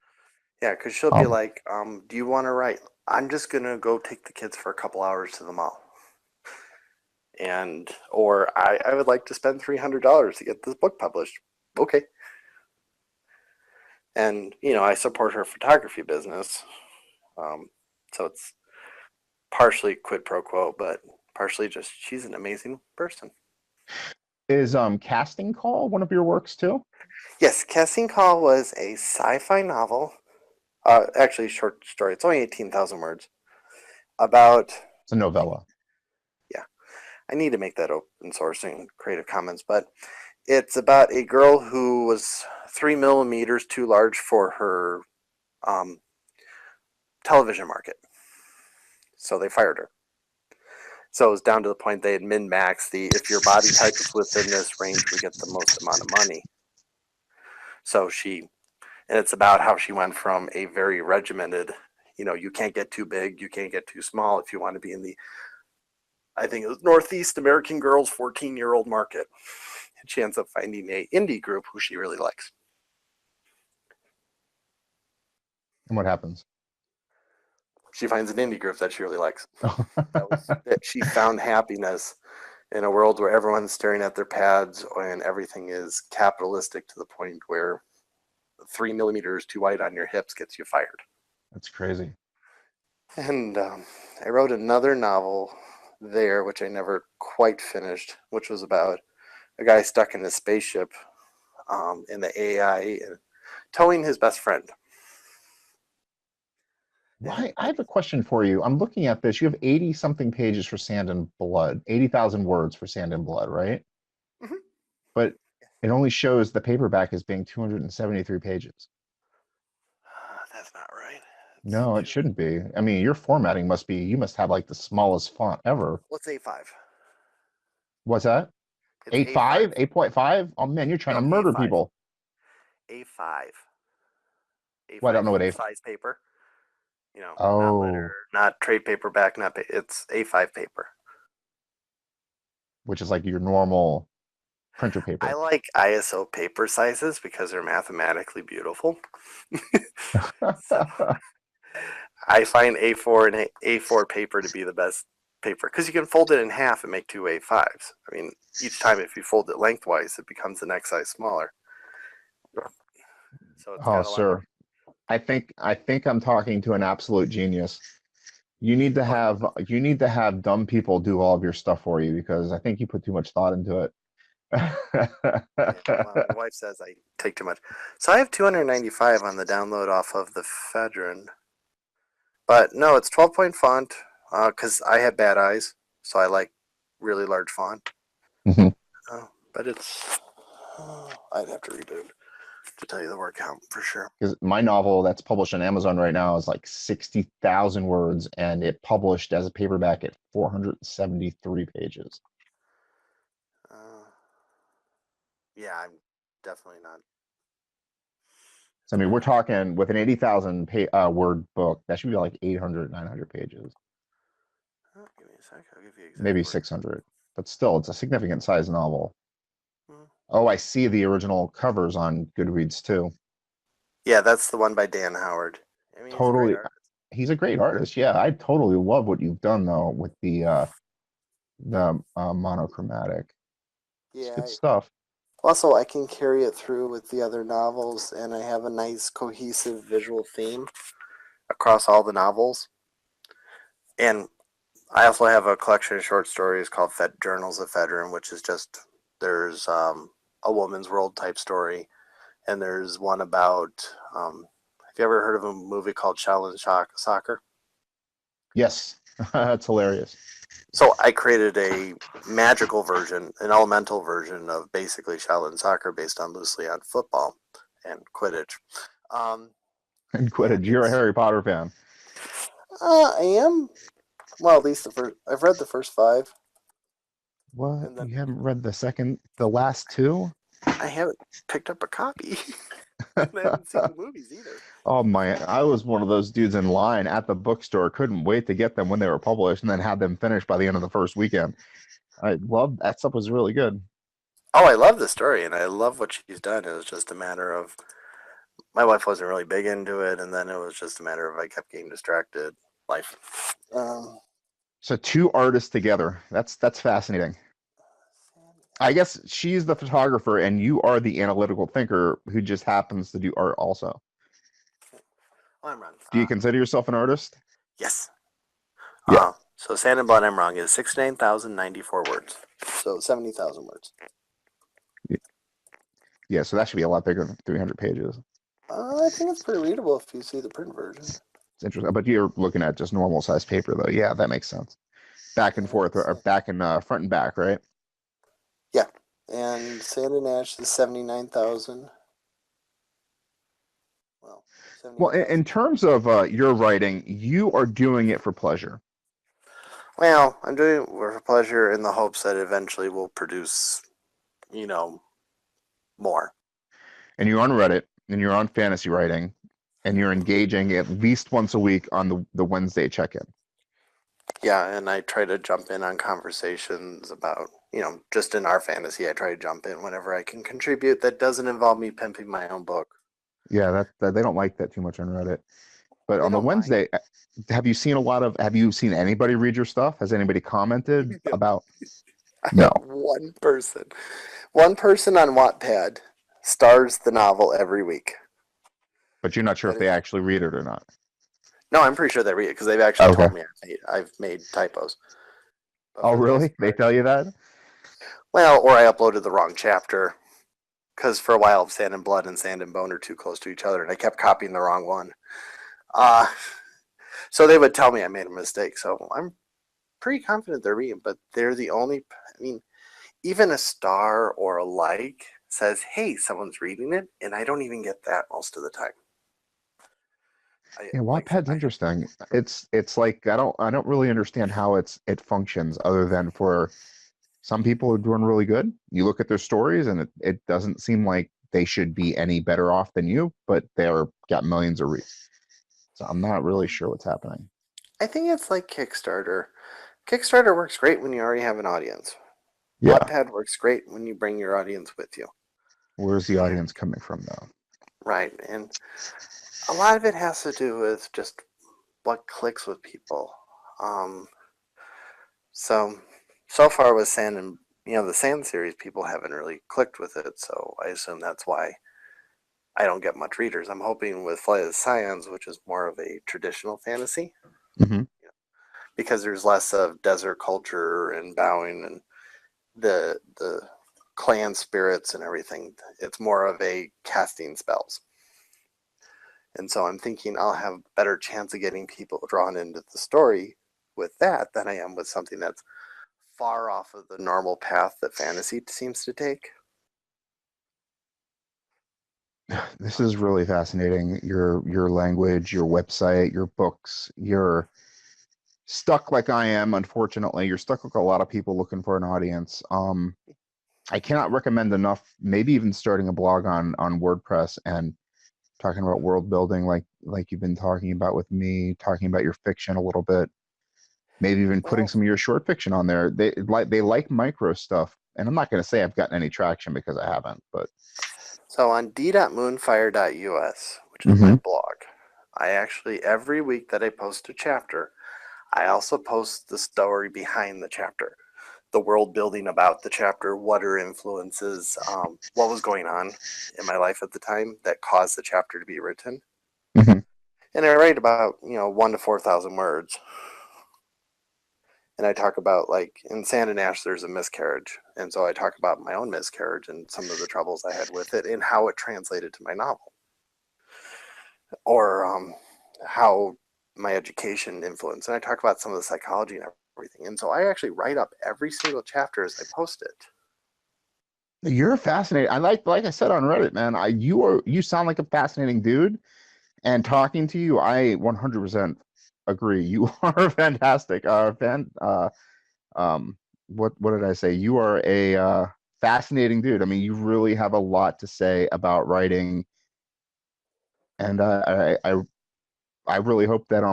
Yeah, because she'll be like, do you want to write? I'm just going to go take the kids for a couple hours to the mall. Or I would like to spend $300 to get this book published. Okay. And, I support her photography business. So it's partially quid pro quo, but partially just she's an amazing person. Is Casting Call one of your works too? Yes, Casting Call was a sci-fi novel. Actually, short story. It's only 18,000 words. About... It's a novella. Yeah. I need to make that open source in Creative Commons, but it's about a girl who was 3 millimeters too large for her television market. So they fired her. So it was down to the point they had min-maxed if your body type is within this range, we get the most amount of money. So and it's about how she went from a very regimented, you can't get too big, you can't get too small if you want to be in I think it was Northeast American girls 14-year-old market. And she ends up finding a indie group who she really likes. And what happens? She finds an indie group that she really likes. That she found happiness in a world where everyone's staring at their pads and everything is capitalistic to the point where 3 millimeters too wide on your hips gets you fired. That's crazy. And I wrote another novel there, which I never quite finished, which was about a guy stuck in a spaceship in the AI towing his best friend. Why? I have a question for you. I'm looking at this. You have 80 something pages for Sand and Blood, 80,000 words for Sand and Blood, right? Mm-hmm. But it only shows the paperback as being 273 pages. That's not right. No, it shouldn't be. I mean, your formatting must be, you must have like the smallest font ever. What's A5? What's that? It's A5. 8.5? 8.5? Oh man, you're trying to No, murder A5. people. A5. Well, I don't A5 know what A. size paper. Not Oh, letter, not trade paperback, it's A5 paper. which is like your normal printer I paper. like ISO paper sizes because they're mathematically beautiful. So I find A4 and A4 paper to be the best paper because you can fold it in half and make two A5s. I mean, each time if you fold it lengthwise, it becomes the next size smaller. So it's Oh, got a lot of. sir. I think I'm talking to an absolute genius. Oh, You need to have dumb people do all of your stuff for you because I think you put too much thought into it. yeah. Well, my wife says I take too much. So I have 295 on the download off of the Fedrin. But no, it's 12-point font because I have bad eyes, so I like really large font. Mhm. But it's. I'd have to reboot to tell you the word count for sure. Because my novel that's published on Amazon right now is like 60,000 words, and it published as a paperback at 473 pages. Uh, yeah, I'm definitely not So, I mean, we're spending that. talking with an 80,000 word book, that should be like 800, 900 pages, Oh, give me a sec. I'll give you exact maybe word. 600. But still, it's a significant size novel. Hmm. Oh, I see the original covers on Goodreads too. Yeah, that's the one by Dan Howard. I mean, he's a great Totally. artist. He's a great artist. Yeah, I totally love what you've done though with the monochromatic. It's Yeah. good stuff. Also, I can carry it through with the other novels, and I have a nice cohesive visual theme across all the novels. And I also have a collection of short stories called Journals of Fedrin, which is just there's a woman's world type story, and there's one about. Have you ever heard of a movie called Shaolin Soccer? Yes, that's hilarious. So I created a magical version, an elemental version of basically Shaolin Soccer based on loosely on football and Quidditch. Um, And and Quidditch, you're a it's Harry Potter fan. I am well at least the first. I've read the first five, What? and then You haven't read the last two? I haven't picked up a copy, and I haven't seen the movies either. Oh my, I was one of those dudes in line at the bookstore, couldn't wait to get them when they were published and then had them finished by the end of the first weekend. I loved that stuff was really good. Oh, I love the story, and I love what she's done. It was just a matter of my wife wasn't really big into it, and then it was just a matter of I kept getting distracted. Life. So two artists together. That's fascinating. I guess she's the photographer and you are the analytical thinker who just happens to do art also. Oh, I'm wrong. Do you consider yourself an artist? Yes. Yeah. So Sand and Blood, I'm wrong, is 69,094 words. So 70,000 words. Yeah, so that should be a lot bigger than 300 pages. I think it's pretty readable if you see the print version. It's interesting. But you're looking at just normal size paper though. Yeah, that makes sense. Back and And forth or back and front and back, right? yeah. And Sand and Ash is 79,000. Well, Well, in 78,000. terms of your writing, you are doing it for pleasure. Well, I'm doing it for pleasure in the hopes that eventually we'll produce, you know, more. And you're on Reddit and you're on fantasy writing and you're engaging at least once a week on the Wednesday check-in. Yeah, and I try to jump in on conversations about, just in our fantasy, I try to jump in whenever I can contribute that doesn't involve me pimping my own book. Yeah, that they don't like that too much on Reddit. But They on the don't mind. Wednesday, have you seen anybody read your stuff? Has anybody commented No. about? I No, have one person on Wattpad stars the novel every week. but you're not sure if That they is, actually read it or not. no, I'm pretty sure they read it because they've actually Okay. told me I've made typos. But Oh, for the most really? They part, tell you that? well, or I uploaded the wrong chapter because for a while Sand and Blood and Sand and Bone are too close to each other, and I kept copying the wrong one. Uh, so they would tell me I made a mistake. So I'm pretty confident they're reading, but they're the only. I mean, even a star or a like says, "Hey, someone's reading it," and I don't even get that most of the time. I Yeah, like Wattpad's I have interesting. It's like I don't really understand how it functions other than for some people are doing really good. You look at their stories and it doesn't seem like they should be any better off than you, but they're got millions of reads. So I'm not really um, sure what's happening. I think it's like Kickstarter. Kickstarter works great when you already have an audience. Yeah. Wattpad works great when you bring your audience with you. Where's the audience coming from though? Right. And a lot of it has to do with just what clicks with people. Um, so so far with Sand and the Sand series, people haven't really clicked with it, so I assume that's why I don't get much readers. I'm hoping with Flight of the Scions, which is more of a traditional fantasy, Hmm. because there's less of desert culture and bowing and the clan spirits and everything. It's more of a casting spells. And so I'm thinking I'll have a better chance of getting people drawn into the story with that than I am with something that's far off of the normal path that fantasy seems to take. This is really fascinating. Your language, your website, your books, you're stuck like I am, unfortunately. You're stuck like a lot of people looking for an audience. I cannot recommend enough, maybe even starting a blog on WordPress and talking about world building like you've been talking about with me, talking about your fiction a little bit, maybe even putting Well, some of your short fiction on there. They like micro stuff. And I'm not going to say I've gotten any traction because I haven't, but so on d.moonfire.us, which is my hmm. blog, I actually, every week that I post a chapter, I also post the story behind the chapter, the world building about the chapter, what are influences, what was going on in my life at the time that caused the chapter to be written. Hmm. And I write about 1 to 4,000 words, and I talk about, like, in Sand and Ash there's a miscarriage, and so I talk about my own miscarriage and some of the troubles I had with it and how it translated to my novel, or how my education influenced, and I talk about some of the psychology and everything. And so I actually write up every single chapter as I post it. You're fascinating. I said on Reddit, man. You sound like a fascinating dude. And talking to you, I 100% agree. You are fantastic. Um, what did I say? You are a fascinating dude. I mean, you really have a lot to say about writing, and I really hope that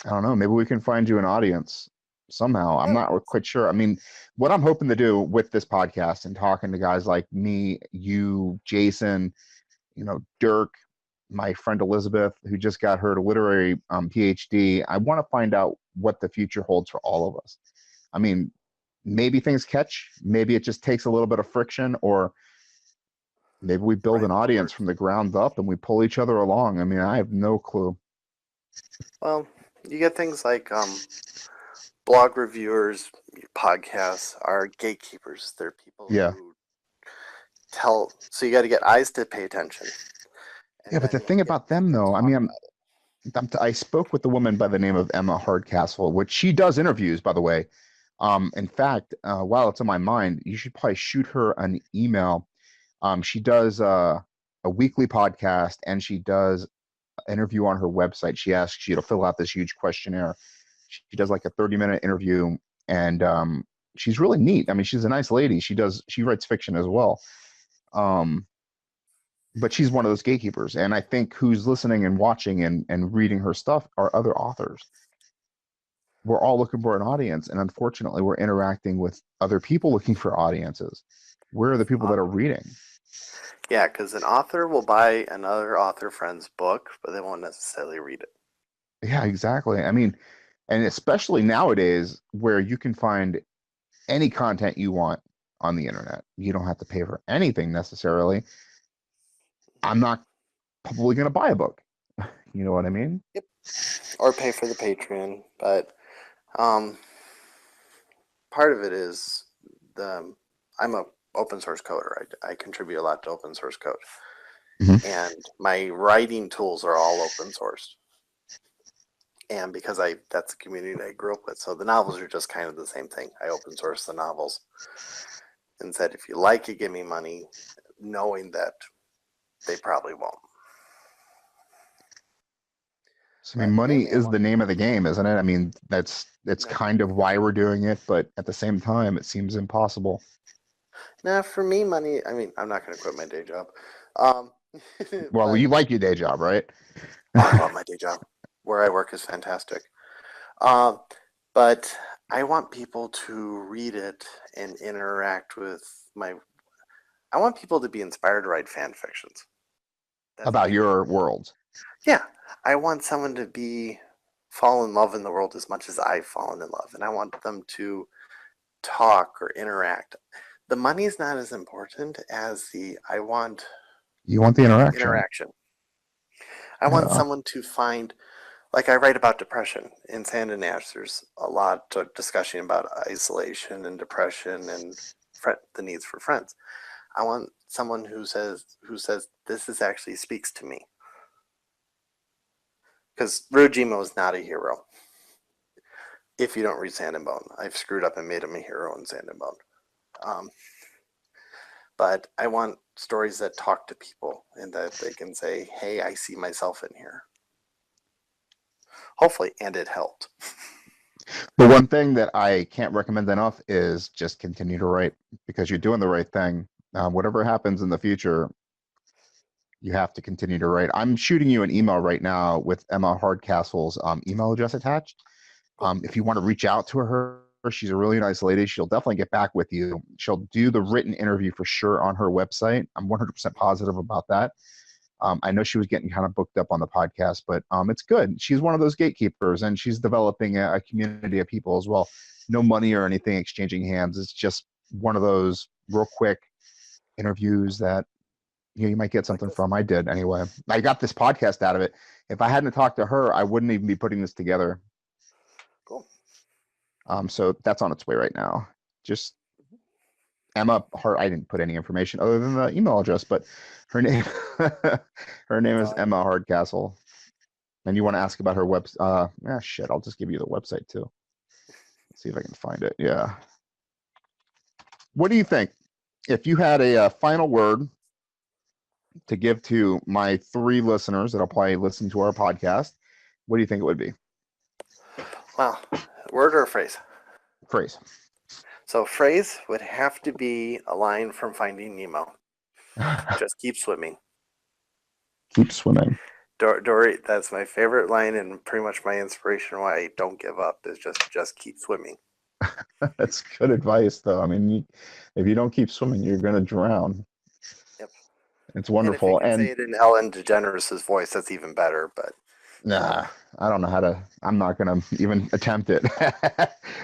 I don't know, maybe we can find you an audience somehow. I'm Yeah. not quite sure. I mean, what I'm hoping to do with this podcast and talking to guys like me, you, Jason, Dirk, my friend Elizabeth, who just got her literary PhD. I want to find out what the future holds for all of us. I mean, maybe things catch, maybe it just takes a little bit of friction, or maybe we build Right. an audience from the ground up and we pull each other along. I mean, I have no clue. Well, you get things like blog reviewers, podcasts are gatekeepers. They're people Yeah. who tell. So you got to get eyes to pay attention, Yeah, and but the then thing get about them, people to though, I talk mean, about it. I spoke with the woman by the name of Emma Hardcastle, which she does interviews, by the way. In fact, while it's on my mind, you should probably shoot her an email. She does a weekly podcast and she does an interview on her website. She asks you to fill out this huge questionnaire. She does like a 30-minute interview, and she's really neat. I mean, she's a nice lady. She writes fiction as well. Um, but she's one of those gatekeepers. And I think who's listening and watching and reading her stuff are other authors. We're all looking for an audience. And unfortunately, we're interacting with other people looking for audiences. Where are the people that are reading? Yeah, because an author will buy another author friend's book, but they won't necessarily read it. Yeah, exactly. I mean, and especially nowadays where you can find any content you want on the internet. You don't have to pay for anything necessarily. I'm not probably going to buy a book. You know what I mean? Yep. Or pay for the Patreon, but um, part of it is the I'm a open source coder. I contribute a lot to open source code, Hmm. and my writing tools are all open source. And because that's the community I grew up with, so the novels are just kind of the same thing. I open source the novels and said, if you like it, give me money, knowing that they probably won't. I mean, Yeah, money man. is the name of the game, isn't it? I mean, that's Nah, kind of why we're doing it, but at the same time, it seems impossible. nah, for me, money. I mean, I'm not going to quit my day job. Um, Well, but you like your day job, right? oh, I love my day job. Where I work is fantastic. Um, but I want people to read it and interact with my. I want people to be inspired to write fan fictions. That's About my main. your world. Yeah, I want someone to be fall in love in the world as much as I've fallen in love, and I want them to talk or interact. The money is not as important as the I want You want the interaction. interaction. I want Yeah. someone to find, like I write about depression in Sand and Ash. There's a lot of discussion about isolation and depression and the needs for friends. I want someone who says this is actually speaks to me, because Rojima is not a hero. If you don't read Sand and Bone, I've screwed up and made him a hero in Sand and Bone. Um, but I want stories that talk to people and that they can say, "Hey, I see myself in here." Hopefully, and it helped. The one thing that I can't recommend enough is just continue to write because you're doing the right thing. Whatever happens in the future, you have to continue to write. I'm shooting you an email right now with Emma Hardcastle's email address attached. Cool. If you want to reach out to her, she's a really nice lady. She'll definitely get back with you. She'll do the written interview for sure on her website. I'm 100% positive about that. I know she was getting kind of booked up on the podcast, but it's good. She's one of those gatekeepers, and she's developing a community of people as well. No money or anything exchanging hands. It's just one of those real quick interviews that you might get Like something this. from. I did anyway. I got this podcast out of it. If I hadn't talked to her, I wouldn't even be putting this together. Cool. So that's on its way right now. Just Emma Hart. I didn't put any information other than the email address, but her name, her name That's is all I Emma need. Hardcastle. And you want to Cool. ask about her web? Shit. I'll just give you the website too. Let's see if I can find it. Yeah. What do you think? If you had a, final word to give to my three listeners that'll probably listen to our podcast, what do you think it would be? Well, word or phrase? Phrase. So phrase would have to be a line from Finding Nemo. Just keep swimming. Keep swimming. Dory, that's my favorite line and pretty much my inspiration why I don't give up is just keep swimming. That's good advice, though. I mean, if you don't keep swimming, you're going to drown. Yep. It's And if you wonderful. can say And it in Ellen DeGeneres' voice, that's even better. But nah, I don't know how to, I'm not going to even attempt it.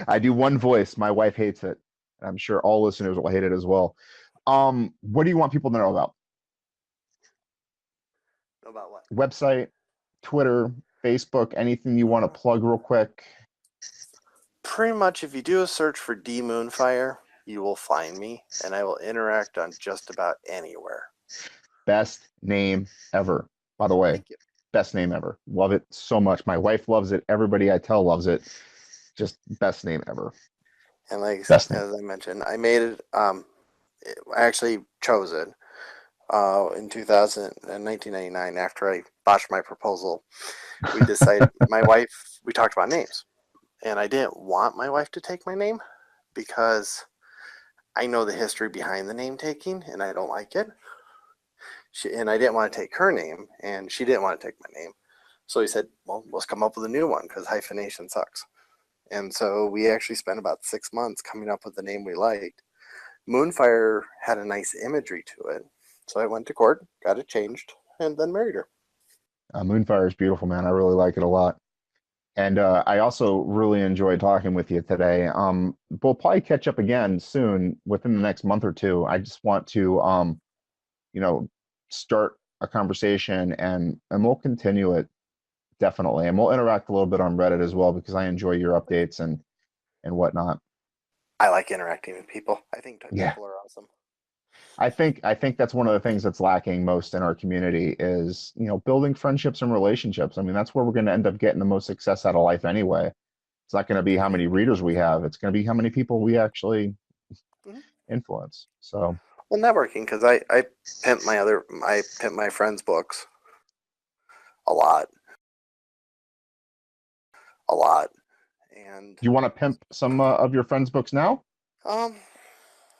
I do one voice. My wife hates it. I'm sure all listeners will hate it as well. What do you want people to know about? about what? Website, Twitter, Facebook, anything you want to plug real quick? Pretty much, if you do a search for D Moonfire, you will find me, and I will interact on just about anywhere. Best name ever, by the way. Thank you. Best name ever. Love it so much. My wife loves it. Everybody I tell loves it. Just best name ever. And like Best name. as I mentioned, I made it. I actually chose it in 2000 and 1999 after I botched my proposal. We decided, my wife, we talked about names, and I didn't want my wife to take my name because I know the history behind the name taking, and I don't like it. And I didn't want to take her name, and she didn't want to take my name. So we said, well, let's come up with a new one because hyphenation sucks. And so we actually spent about 6 months coming up with the name we liked. Moonfire had a nice imagery to it. So I went to court, got it changed, and then married her. Moonfire is beautiful, man. I really like it a lot. And I also really enjoyed talking with you today. We'll probably catch up again soon within the next month or two. I just want to, you know, start a conversation and we'll continue it definitely. And we'll interact a little bit on Reddit as well because I enjoy your updates and whatnot. I like interacting with people. I think Yeah. people are awesome. I think that's one of the things that's lacking most in our community is, building friendships and relationships. I mean, that's where we're going to end up getting the most success out of life anyway. It's not going to be I how mean, many readers we have. It's going to be how many people we actually mhm. influence. So, Well, networking because I pimp my friends' books a lot. a lot. And Do you want to pimp some of your friends' books now? um,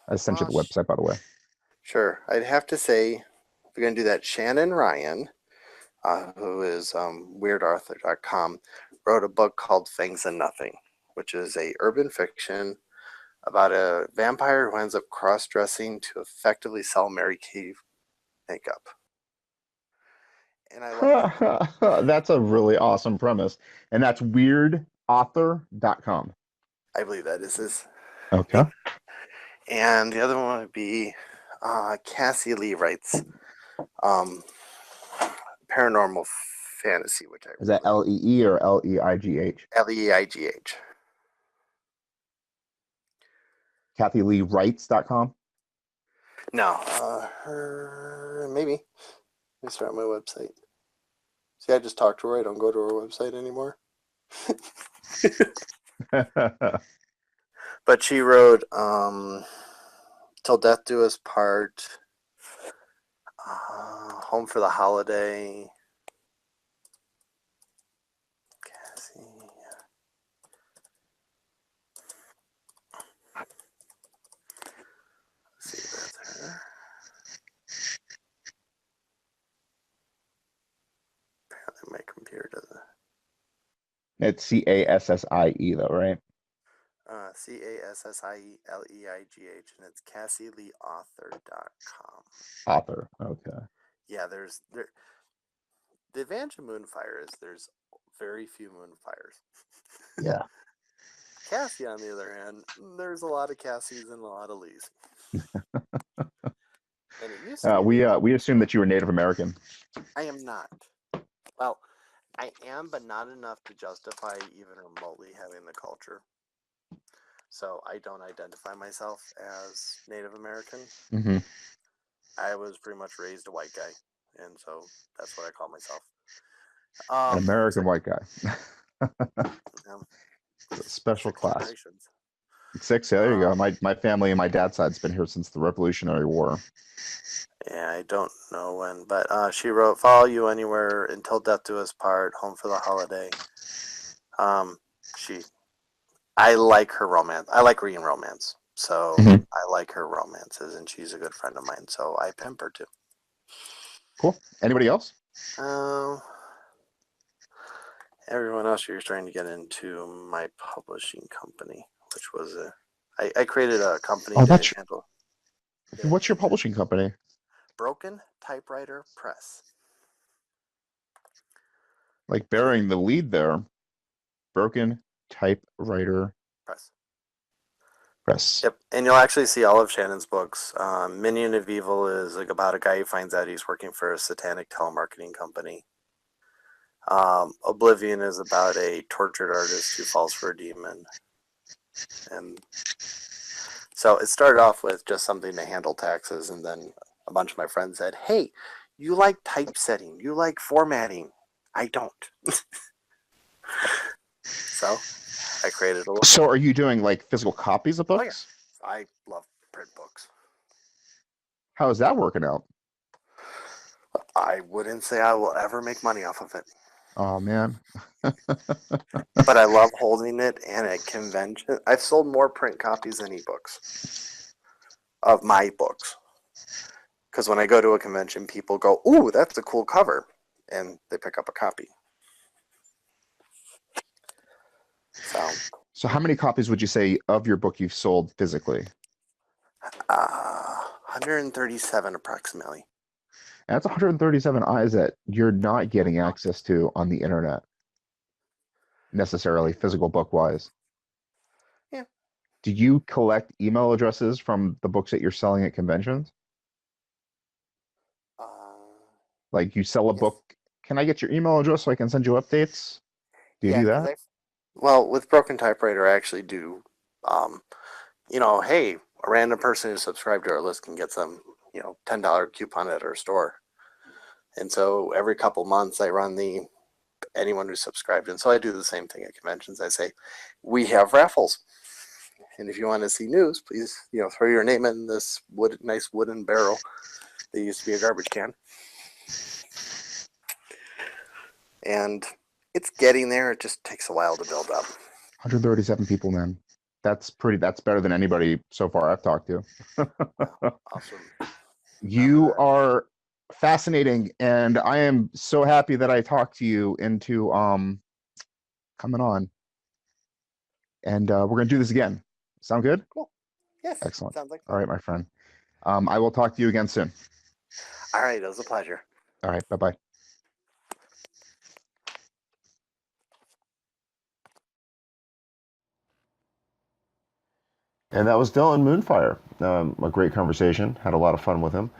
I sent you the website, by the way. sure. I'd have to say, if you're gonna do that, Shannon Ryan, who is WeirdAuthor.com, wrote a book called Fangs and Nothing, which is a urban fiction about a vampire who ends up cross-dressing to effectively sell Mary Kay makeup. And I love that. That's a really awesome premise. And that's weirdauthor.com. I believe that is his. Okay. And the other one would be Cassie Lee writes Paranormal Fantasy, which I Is that Lee or Leigh? Leigh. KathyLeeWrites.com? No, maybe. Let me start my website. See, I just talked to her. I don't go to her website anymore. But she wrote Till Death Do Us Part, Home for the Holiday. Cassie. Let's see if that's her. Apparently my computer doesn't. It's CASSIE, though, right? CASSIELEIGH, and it's CassieLeeAuthor.com. Author. Okay. Yeah, the advantage of Moonfire is there's very few Moonfires. Yeah. Cassie, on the other hand, there's a lot of Cassies and a lot of Lees. And it used to be we assumed that you were Native American. I am not. Well, I am, but not enough to justify even remotely having the culture. So I don't identify myself as Native American. Mm-hmm. I was pretty much raised a white guy, and so that's what I call myself. An American white guy. Special class. 6, there you go. My family and my dad's side's been here since the Revolutionary War. Yeah, I don't know when, but she wrote Follow You Anywhere, Until Death Do Us Part, Home for the Holiday. I like her romance. I like reading romance. So Mhm. I like her romances, and she's a good friend of mine, so I pimp her too. Cool. Anybody else? Everyone else, you're starting to get into my publishing company, which was I created a company to handle. What's your publishing company? Broken Typewriter Press. Like bearing the lead there. Broken Typewriter Press. Yep, and you'll actually see all of Shannon's books. Minion of Evil is like about a guy who finds out he's working for a satanic telemarketing company. Oblivion is about a tortured artist who falls for a demon. And so it started off with just something to handle taxes, and then a bunch of my friends said, hey, you like typesetting, you like formatting. I don't. So I created a little. So are you doing like physical copies of books? Oh, yeah. I love print books. How is that working out? I wouldn't say I will ever make money off of it. Oh, man. But I love holding it and at convention. I've sold more print copies than ebooks of my books. Because when I go to a convention, people go, ooh, that's a cool cover. And they pick up a copy. So how many copies would you say of your book you've sold physically? 137 approximately. And that's 137 eyes that you're not getting access to on the internet, necessarily physical book wise. Yeah. Do you collect email addresses from the books that you're selling at conventions? Like you sell a book, can I get your email address so I can send you updates? Do you do that? Well, with Broken Typewriter, I actually do. Hey, a random person who subscribed to our list can get some, $10 coupon at our store. And so every couple months I run anyone who's subscribed. And so I do the same thing at conventions. I say, we have raffles. And if you want to see news, please, throw your name in this nice wooden barrel that used to be a garbage can. And It's getting there. It just takes a while to build up. 137 people, man. That's better than anybody so far I've talked to. Awesome. You are fascinating, and I am so happy that I talked to you into coming on. And we're gonna do this again. Sound good? Cool. Yes. Excellent. Sounds like fun. All right, my friend. I will talk to you again soon. All right. It was a pleasure. All right. Bye-bye. And that was Dylan Moonfire. A great conversation. Had a lot of fun with him.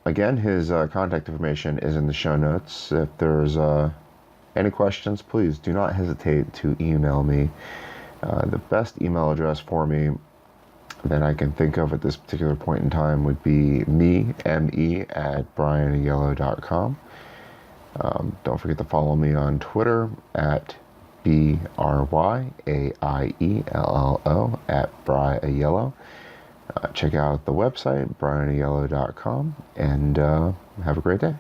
Again, his contact information is in the show notes. If there's any questions, please do not hesitate to email me. The best email address for me that I can think of at this particular point in time would be me at bryanaiello.com. Don't forget to follow me on Twitter at BRYAIELLO at Bryan Aiello. Check out the website, bryanaiello.com, and have a great day.